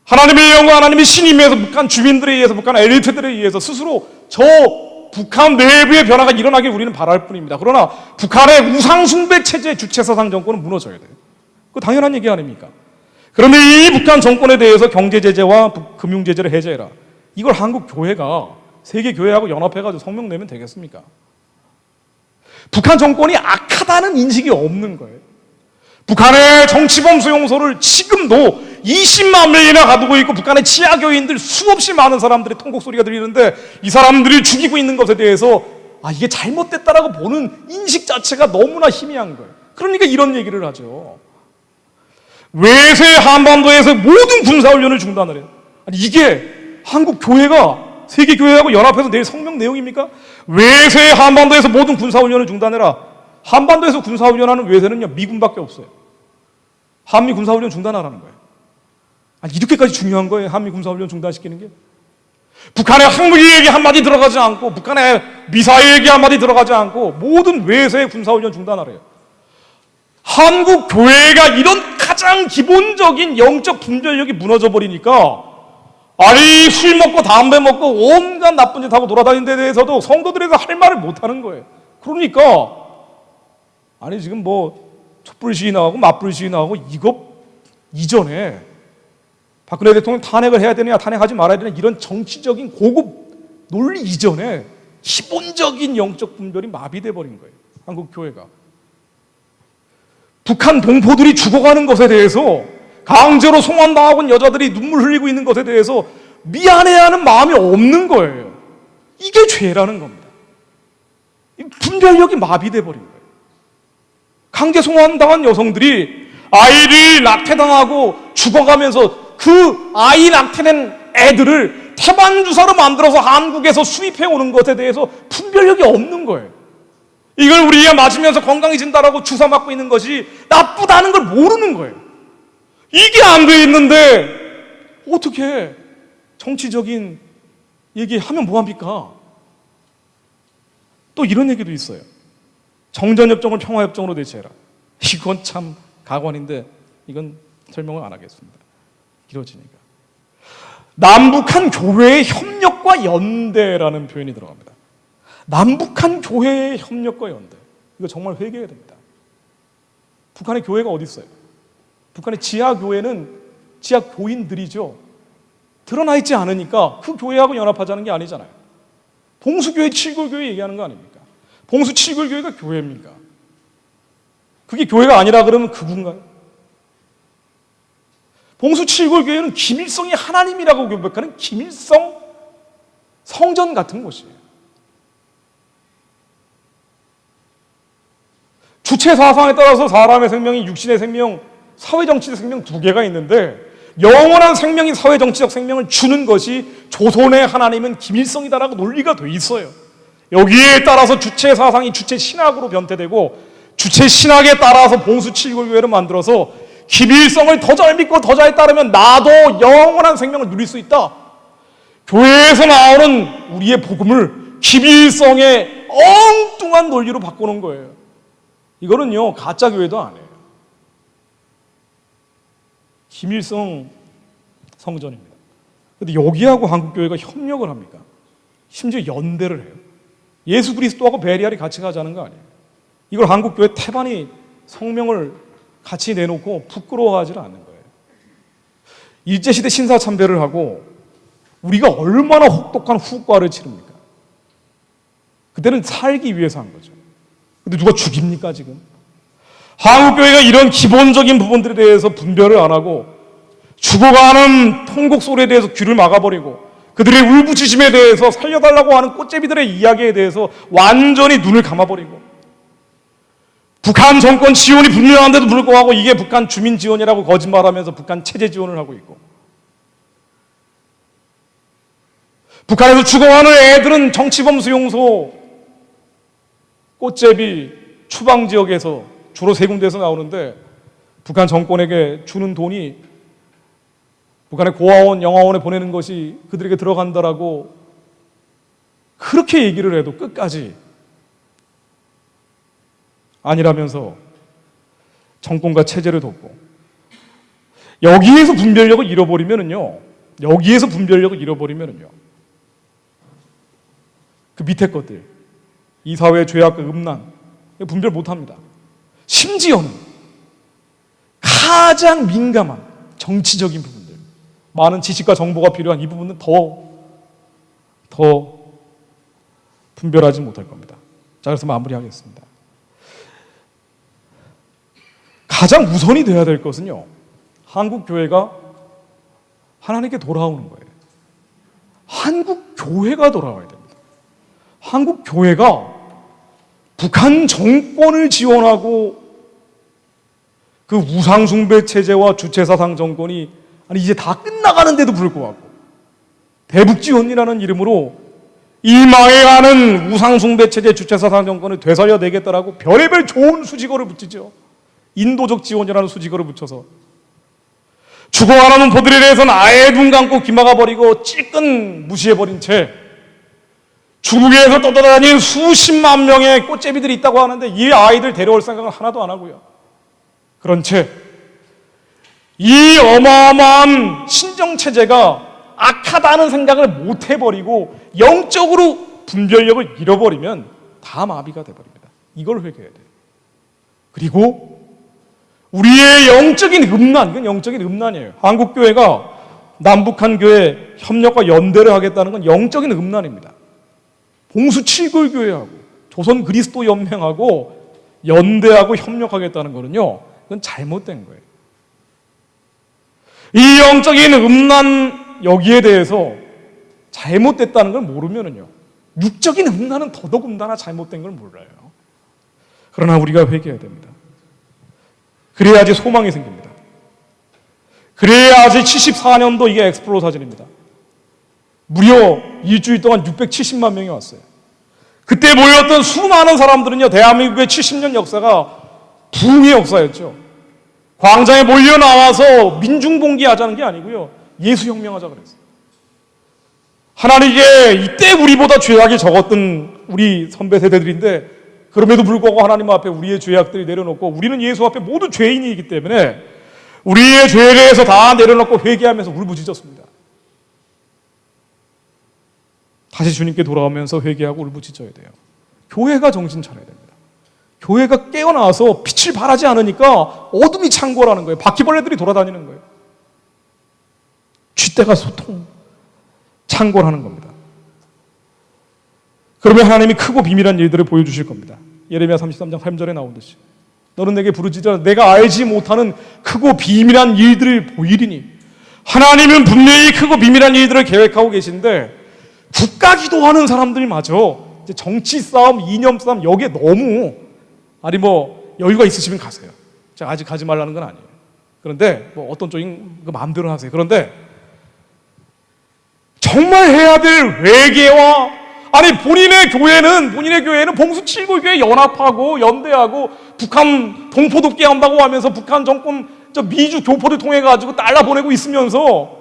하나님의 영과 하나님의 신임에서 북한 주민들에 의해서, 북한 엘리트들에 의해서 스스로 저 북한 내부의 변화가 일어나길 우리는 바랄 뿐입니다. 그러나 북한의 우상숭배 체제의 주체사상 정권은 무너져야 돼요. 그거 당연한 얘기 아닙니까? 그런데 이 북한 정권에 대해서 경제 제재와 금융 제재를 해제해라. 이걸 한국 교회가 세계 교회하고 연합해가지고 성명 내면 되겠습니까? 북한 정권이 악하다는 인식이 없는 거예요. 북한의 정치범 수용소를 지금도 20만 명이나 가두고 있고, 북한의 치아 교인들 수없이 많은 사람들의 통곡 소리가 들리는데, 이 사람들이 죽이고 있는 것에 대해서 이게 잘못됐다라고 보는 인식 자체가 너무나 희미한 거예요. 그러니까 이런 얘기를 하죠. 외세 한반도에서 모든 군사훈련을 중단을 해요. 이게 한국 교회가 세계 교회하고 연합해서 내일 성명 내용입니까? 외세 한반도에서 모든 군사훈련을 중단해라. 한반도에서 군사훈련하는 외세는요, 미군밖에 없어요. 한미 군사훈련 중단하라는 거예요. 이렇게까지 중요한 거예요, 한미 군사훈련 중단시키는 게? 북한의 항무기 얘기 한마디 들어가지 않고, 북한의 미사일 얘기 한마디 들어가지 않고, 모든 외세의 군사훈련 중단하래요. 한국 교회가 이런 가장 기본적인 영적 분별력이 무너져 버리니까, 술 먹고 담배 먹고 온갖 나쁜 짓 하고 돌아다니는 데 대해서도 성도들에서 할 말을 못 하는 거예요. 그러니까 지금 뭐 촛불 시위 나가고 맞불 시위 나가고, 이거 이전에 박근혜 대통령 탄핵을 해야 되느냐 탄핵하지 말아야 되느냐 이런 정치적인 고급 논리 이전에 기본적인 영적 분별이 마비돼 버린 거예요, 한국 교회가. 북한 동포들이 죽어가는 것에 대해서, 강제로 송환당하고 있는 여자들이 눈물 흘리고 있는 것에 대해서 미안해하는 마음이 없는 거예요. 이게 죄라는 겁니다. 분별력이 마비돼 버린 거예요. 강제 송환당한 여성들이 아이를 낙태당하고 죽어가면서 그 아이 낙태된 애들을 태반 주사로 만들어서 한국에서 수입해 오는 것에 대해서 분별력이 없는 거예요. 이걸 우리가 맞으면서 건강해진다라고 주사 맞고 있는 것이 나쁘다는 걸 모르는 거예요. 이게 안 돼 있는데 어떻게 정치적인 얘기하면 뭐합니까? 또 이런 얘기도 있어요. 정전협정을 평화협정으로 대체해라. 이건 참 가관인데 이건 설명을 안 하겠습니다. 길어지니까. 남북한 교회의 협력과 연대라는 표현이 들어갑니다. 남북한 교회의 협력과 연대. 이거 정말 회개해야 됩니다. 북한의 교회가 어디 있어요? 북한의 지하교회는 지하교인들이죠. 드러나 있지 않으니까 그 교회하고 연합하자는 게 아니잖아요. 봉수교회, 칠골교회 얘기하는 거 아닙니까? 봉수 칠골교회가 교회입니까? 그게 교회가 아니라 그러면 극우인가요? 봉수 칠골교회는 김일성이 하나님이라고 고백하는 김일성 성전 같은 곳이에요. 주체 사상에 따라서 사람의 생명이 육신의 생명, 사회정치적 생명 두 개가 있는데, 영원한 생명인 사회정치적 생명을 주는 것이 조선의 하나님은 김일성이다라고 논리가 돼 있어요. 여기에 따라서 주체 사상이 주체 신학으로 변태되고, 주체 신학에 따라서 봉수 칠골교회를 만들어서 김일성을 더 잘 믿고 더 잘 따르면 나도 영원한 생명을 누릴 수 있다. 교회에서 나오는 우리의 복음을 김일성의 엉뚱한 논리로 바꾸는 거예요. 이거는요, 가짜 교회도 아니에요. 김일성 성전입니다. 그런데 여기하고 한국교회가 협력을 합니까? 심지어 연대를 해요. 예수 그리스도하고 베리알이 같이 가자는 거 아니에요. 이걸 한국교회 태반이 성명을 같이 내놓고 부끄러워하지 않는 거예요. 일제시대 신사참배를 하고 우리가 얼마나 혹독한 후과를 치릅니까? 그때는 살기 위해서 한 거죠. 근데 누가 죽입니까 지금? 한국교회가 이런 기본적인 부분들에 대해서 분별을 안 하고 죽어가는 통곡 소리에 대해서 귀를 막아버리고 그들의 울부짖음에 대해서 살려달라고 하는 꽃제비들의 이야기에 대해서 완전히 눈을 감아버리고, 북한 정권 지원이 분명한데도 불구하고 이게 북한 주민 지원이라고 거짓말하면서 북한 체제 지원을 하고 있고, 북한에서 죽어가는 애들은 정치범 수용소, 꽃제비, 추방 지역에서 주로 세 군데에서 나오는데, 북한 정권에게 주는 돈이 북한의 고아원, 영아원에 보내는 것이 그들에게 들어간다라고 그렇게 얘기를 해도 끝까지 아니라면서 정권과 체제를 돕고, 여기에서 분별력을 잃어버리면은요, 그 밑에 것들, 이 사회의 죄악과 음란 분별 못합니다. 심지어는 가장 민감한 정치적인 부분들, 많은 지식과 정보가 필요한 이 부분은 더 분별하지 못할 겁니다. 자, 그래서 마무리하겠습니다. 가장 우선이 되어야 될 것은요, 한국 교회가 하나님께 돌아오는 거예요. 한국 교회가 돌아와야 됩니다. 한국 교회가 북한 정권을 지원하고 그 우상숭배 체제와 주체사상 정권이 이제 다 끝나가는데도 불구하고 대북지원이라는 이름으로 이 망해가는 우상숭배 체제 주체사상 정권을 되살려내겠다라고 별의별 좋은 수식어를 붙이죠. 인도적 지원이라는 수식어를 붙여서 죽어가는 포들에 대해서는 아예 눈 감고 귀 막아버리고 찔끔 무시해버린 채 중국에서 떠돌아다니는 수십만 명의 꽃제비들이 있다고 하는데 이 아이들 데려올 생각은 하나도 안 하고요. 그런 채 이 어마어마한 신정체제가 악하다는 생각을 못 해버리고 영적으로 분별력을 잃어버리면 다 마비가 돼버립니다. 이걸 회개해야 돼요. 그리고 우리의 영적인 음란, 이건 영적인 음란이에요. 한국교회가 남북한 교회 협력과 연대를 하겠다는 건 영적인 음란입니다. 봉수 칠골교회하고 조선 그리스도 연맹하고 연대하고 협력하겠다는 거는요, 그건 잘못된 거예요. 이 영적인 음란 여기에 대해서 잘못됐다는 걸 모르면은요, 육적인 음란은 더더군다나 잘못된 걸 몰라요. 그러나 우리가 회개해야 됩니다. 그래야지 소망이 생깁니다. 그래야지 74년도 이게 엑스플로 사진입니다. 무려 일주일 동안 670만 명이 왔어요. 그때 모였던 수많은 사람들은요, 대한민국의 70년 역사가 부흥의 역사였죠. 광장에 몰려 나와서 민중봉기 하자는 게 아니고요, 예수혁명하자 그랬어요. 하나님께 이때 우리보다 죄악이 적었던 우리 선배 세대들인데 그럼에도 불구하고 하나님 앞에 우리의 죄악들이 내려놓고 우리는 예수 앞에 모두 죄인이기 때문에 우리의 죄에 대해서 다 내려놓고 회개하면서 울부짖었습니다. 다시 주님께 돌아오면서 회개하고 울부짖어야 돼요. 교회가 정신 차려야 됩니다. 교회가 깨어나서 빛을 발하지 않으니까 어둠이 창궐하는 거예요. 바퀴벌레들이 돌아다니는 거예요. 쥐떼가 소통 창궐하는 겁니다. 그러면 하나님이 크고 비밀한 일들을 보여주실 겁니다. 예레미야 33장 3절에 나오듯이 너는 내게 부르짖으라 내가 알지 못하는 크고 비밀한 일들을 보이리니, 하나님은 분명히 크고 비밀한 일들을 계획하고 계신데 국가 기도하는 사람들마저 이제 정치 싸움, 이념 싸움 여기에 너무 여유가 있으시면 가세요. 제가 아직 가지 말라는 건 아니에요. 그런데 어떤 쪽인 그 마음대로 하세요. 그런데 정말 해야 될 회개와 본인의 교회는 봉수 칠골교회 연합하고 연대하고 북한 동포 돕게 한다고 하면서 북한 정권 미주 교포들 통해 가지고 달러 보내고 있으면서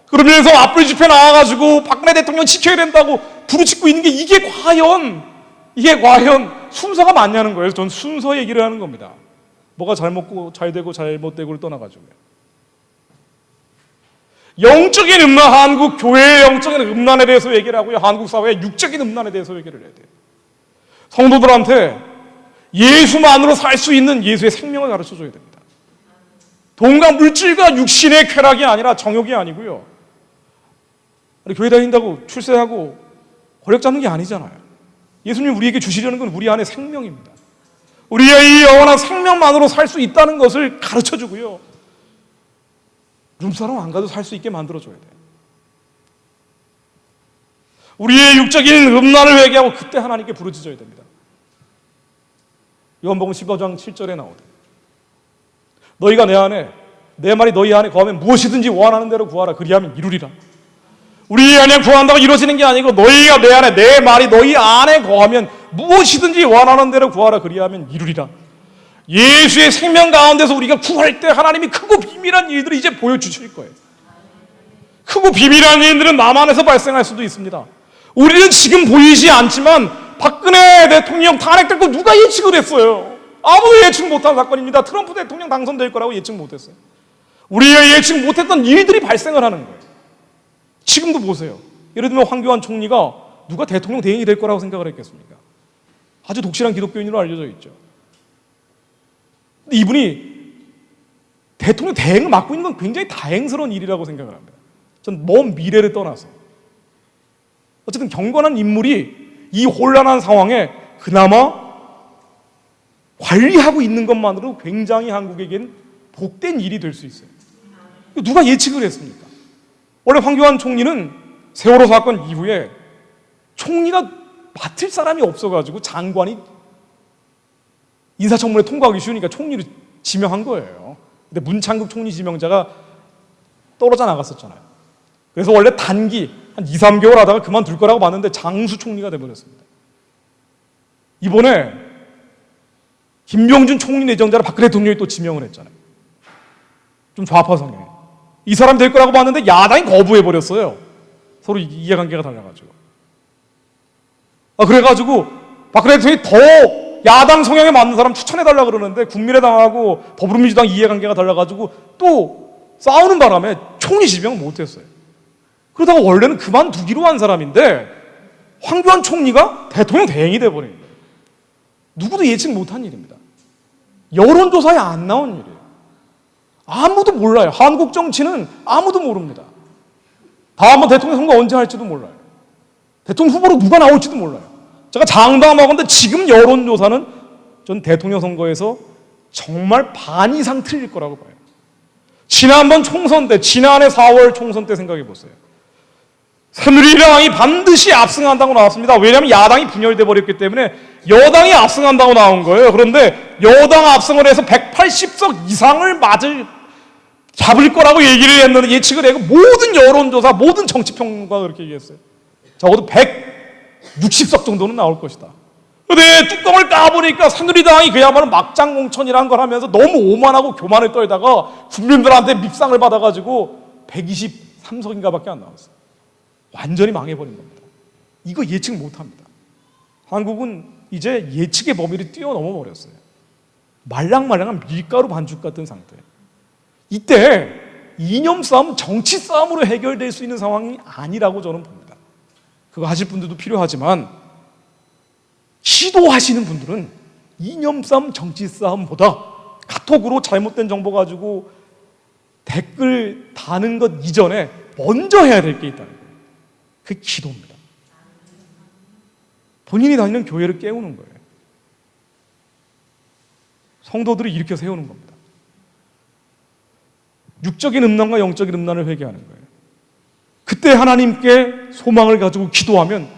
그러면서 앞불 집회 나와가지고 박근혜 대통령 지켜야 된다고 부르짖고 있는 게 이게 과연 순서가 맞냐는 거예요. 전 순서 얘기를 하는 겁니다. 뭐가 잘 되고 잘못되고를 떠나가지고요. 영적인 음란, 한국 교회의 영적인 음란에 대해서 얘기를 하고요, 한국 사회의 육적인 음란에 대해서 얘기를 해야 돼요. 성도들한테 예수만으로 살 수 있는 예수의 생명을 가르쳐줘야 됩니다. 돈과 물질과 육신의 쾌락이 아니라 정욕이 아니고요, 교회 다닌다고 출세하고 권력 잡는 게 아니잖아요. 예수님 우리에게 주시려는 건 우리 안에 생명입니다. 우리의 이 영원한 생명만으로 살 수 있다는 것을 가르쳐주고요, 룸사롱 안 가도 살 수 있게 만들어줘야 돼요. 우리의 육적인 음란을 회개하고 그때 하나님께 부르짖어야 됩니다. 요한복음 15장 7절에 나오듯 너희가 내 안에, 내 말이 너희 안에 거하면 무엇이든지 원하는 대로 구하라. 그리하면 이루리라. 우리 안에 구한다고 이루어지는 게 아니고 너희가 내 안에, 내 말이 너희 안에 거하면 무엇이든지 원하는 대로 구하라. 그리하면 이루리라. 예수의 생명 가운데서 우리가 구할 때 하나님이 크고 비밀한 일들을 이제 보여주실 거예요. 크고 비밀한 일들은 남 안에서 발생할 수도 있습니다. 우리는 지금 보이지 않지만 박근혜 대통령 탄핵될 누가 예측을 했어요? 아무도 예측 못한 사건입니다. 트럼프 대통령 당선될 거라고 예측 못했어요. 우리가 예측 못했던 일들이 발생을 하는 거예요. 지금도 보세요. 예를 들면 황교안 총리가 누가 대통령 대행이 될 거라고 생각을 했겠습니까? 아주 독실한 기독교인으로 알려져 있죠. 근데 이분이 대통령 대행을 맡고 있는 건 굉장히 다행스러운 일이라고 생각을 합니다. 전 먼 미래를 떠나서. 어쨌든 경건한 인물이 이 혼란한 상황에 그나마 관리하고 있는 것만으로 굉장히 한국에겐 복된 일이 될 수 있어요. 누가 예측을 했습니까? 원래 황교안 총리는 세월호 사건 이후에 총리가 맡을 사람이 없어가지고 장관이 인사청문회 통과하기 쉬우니까 총리를 지명한 거예요. 근데 문창극 총리 지명자가 떨어져 나갔었잖아요. 그래서 원래 단기 한 2, 3개월 하다가 그만둘 거라고 봤는데 장수 총리가 돼버렸습니다. 이번에 김병준 총리 내정자를 박근혜 대통령이 또 지명을 했잖아요. 좀 좌파 성향. 이 사람 될 거라고 봤는데 야당이 거부해버렸어요. 서로 이해관계가 달라가지고. 그래가지고 박근혜 대통령이 더 야당 성향에 맞는 사람 추천해달라고 그러는데 국민의당하고 더불어민주당 이해관계가 달라가지고 또 싸우는 바람에 총리 지명을 못했어요. 그러다가 원래는 그만두기로 한 사람인데 황교안 총리가 대통령 대행이 돼버린 거예요. 누구도 예측 못한 일입니다. 여론조사에 안 나온 일이에요. 아무도 몰라요. 한국 정치는 아무도 모릅니다. 다음번 대통령 선거 언제 할지도 몰라요. 대통령 후보로 누가 나올지도 몰라요. 제가 장담하건대 지금 여론조사는 전 대통령 선거에서 정말 반 이상 틀릴 거라고 봐요. 지난번 총선 때, 지난해 4월 총선 때 생각해 보세요. 새누리당이 반드시 압승한다고 나왔습니다. 왜냐하면 야당이 분열돼 버렸기 때문에 여당이 압승한다고 나온 거예요. 그런데 여당 압승을 해서 180석 이상을 잡을 거라고 얘기를 했는데 예측을 해고 모든 여론조사, 모든 정치평론가가 그렇게 얘기했어요. 적어도 160석 정도는 나올 것이다. 근데 뚜껑을 까보니까 새누리당이 그야말로 막장공천이라는 걸 하면서 너무 오만하고 교만을 떨다가 국민들한테 밉상을 받아가지고 123석인가 밖에 안 나왔어요. 완전히 망해버린 겁니다. 이거 예측 못합니다. 한국은 이제 예측의 범위를 뛰어넘어 버렸어요. 말랑말랑한 밀가루 반죽 같은 상태. 이때 이념 싸움, 정치 싸움으로 해결될 수 있는 상황이 아니라고 저는 봅니다. 그거 하실 분들도 필요하지만 시도하시는 분들은 이념 싸움, 정치 싸움보다 카톡으로 잘못된 정보 가지고 댓글 다는 것 이전에 먼저 해야 될 게 있다는 거예요. 그 기도입니다. 본인이 다니는 교회를 깨우는 거예요. 성도들을 일으켜 세우는 겁니다. 육적인 음란과 영적인 음란을 회개하는 거예요. 그때 하나님께 소망을 가지고 기도하면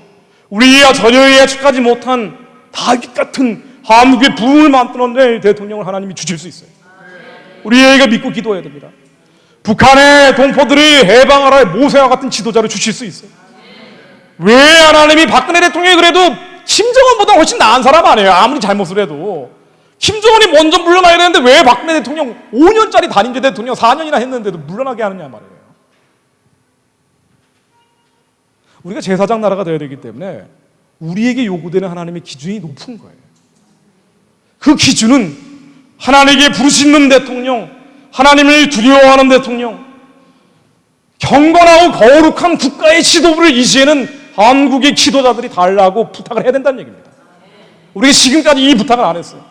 우리야 전혀 예측하지 못한 다윗 같은 한국의 부흥을 만들어낼 대통령을 하나님이 주실 수 있어요. 우리에게 믿고 기도해야 됩니다. 북한의 동포들을 해방하라 모세와 같은 지도자를 주실 수 있어요. 왜 하나님이 박근혜 대통령이 그래도 김정은보다 훨씬 나은 사람 아니에요. 아무리 잘못을 해도. 김정은이 먼저 물러나야 되는데 왜 박근혜 대통령 5년짜리 단임제 대통령 4년이나 했는데도 물러나게 하느냐 말이에요. 우리가 제사장 나라가 되어야 되기 때문에 우리에게 요구되는 하나님의 기준이 높은 거예요. 그 기준은 하나님께 부르짖는 대통령, 하나님을 두려워하는 대통령, 경건하고 거룩한 국가의 지도부를 이제는 한국의 지도자들이 달라고 부탁을 해야 된다는 얘기입니다. 우리가 지금까지 이 부탁을 안 했어요.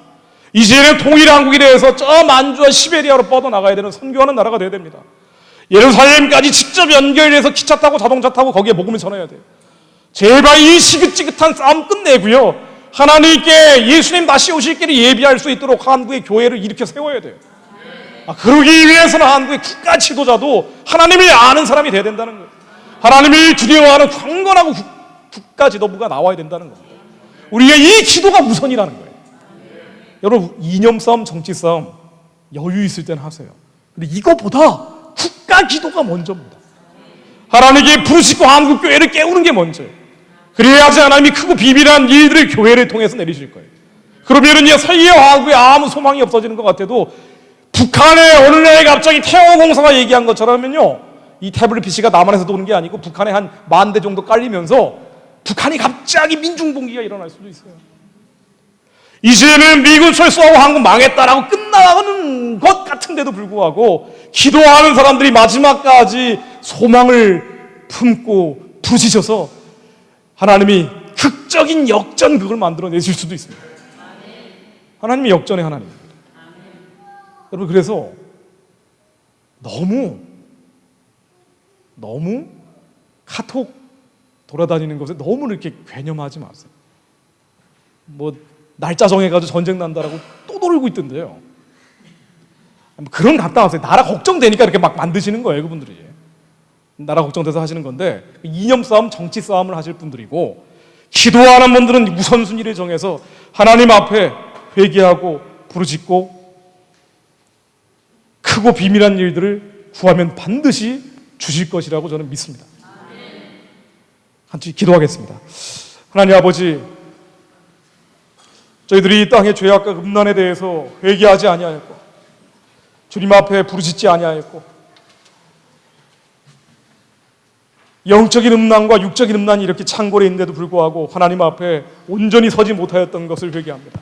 이제는 통일 한국에 대해서 저 만주와 시베리아로 뻗어나가야 되는 선교하는 나라가 되어야 됩니다. 예루살렘까지 직접 연결해서 기차 타고 자동차 타고 거기에 복음을 전해야 돼요. 제발 이 시긋지긋한 싸움 끝내고요. 하나님께 예수님 다시 오실 길을 예비할 수 있도록 한국의 교회를 일으켜 세워야 돼요. 그러기 위해서는 한국의 국가 지도자도 하나님을 아는 사람이 돼야 된다는 거예요. 하나님을 두려워하는 경건하고 국가 지도부가 나와야 된다는 겁니다. 우리가 이 기도가 우선이라는 거예요. 여러분, 이념 싸움, 정치 싸움 여유 있을 땐 하세요. 근데 이거보다 국가 기도가 먼저입니다. 하나님께 부르시고 한국교회를 깨우는 게 먼저예요. 그래야지 하나님이 크고 비밀한 일들을 교회를 통해서 내리실 거예요. 그러면은 세계화학에 아무 소망이 없어지는 것 같아도 북한의 어느 날 갑자기 태어공사가 얘기한 것처럼은요, 이 태블릿 PC가 남한에서 도는 게 아니고 북한에 한 10,000대 정도 깔리면서 북한이 갑자기 민중봉기가 일어날 수도 있어요. 이제는 미군 철수하고 한국 망했다라고 끝나가는 것 같은데도 불구하고 기도하는 사람들이 마지막까지 소망을 품고 부르짖어서 하나님이 극적인 역전극을 만들어내실 수도 있습니다. 하나님이 역전의 하나님입니다. 여러분, 그래서 너무 카톡 돌아다니는 것에 너무 이렇게 괴념하지 마세요. 뭐 날짜 정해가지고 전쟁 난다라고 또 놀고 있던데요. 그런 갔다 와세요. 나라 걱정되니까 이렇게 막 만드시는 거예요, 그분들이. 나라 걱정돼서 하시는 건데, 이념 싸움, 정치 싸움을 하실 분들이고, 기도하는 분들은 우선순위를 정해서 하나님 앞에 회개하고 부르짖고 크고 비밀한 일들을 구하면 반드시 주실 것이라고 저는 믿습니다. 같이 기도하겠습니다. 하나님 아버지, 저희들이 이 땅의 죄악과 음란에 대해서 회개하지 아니하였고 주님 앞에 부르짖지 아니하였고 영적인 음란과 육적인 음란이 이렇게 창궐해 있는데도 불구하고 하나님 앞에 온전히 서지 못하였던 것을 회개합니다.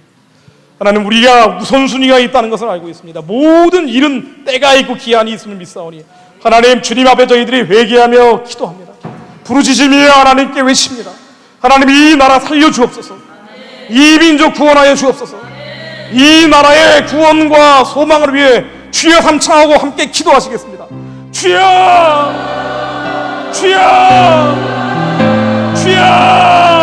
하나님, 우리가 우선순위가 있다는 것을 알고 있습니다. 모든 일은 때가 있고 기한이 있음을 믿사오니 하나님, 주님 앞에 저희들이 회개하며 기도합니다. 부르짖으며 하나님께 외칩니다. 하나님, 이 나라 살려주옵소서. 이 민족 구원하여 주옵소서. 이 나라의 구원과 소망을 위해 주여 삼창하고 함께 기도하시겠습니다. 주여, 주여, 주여.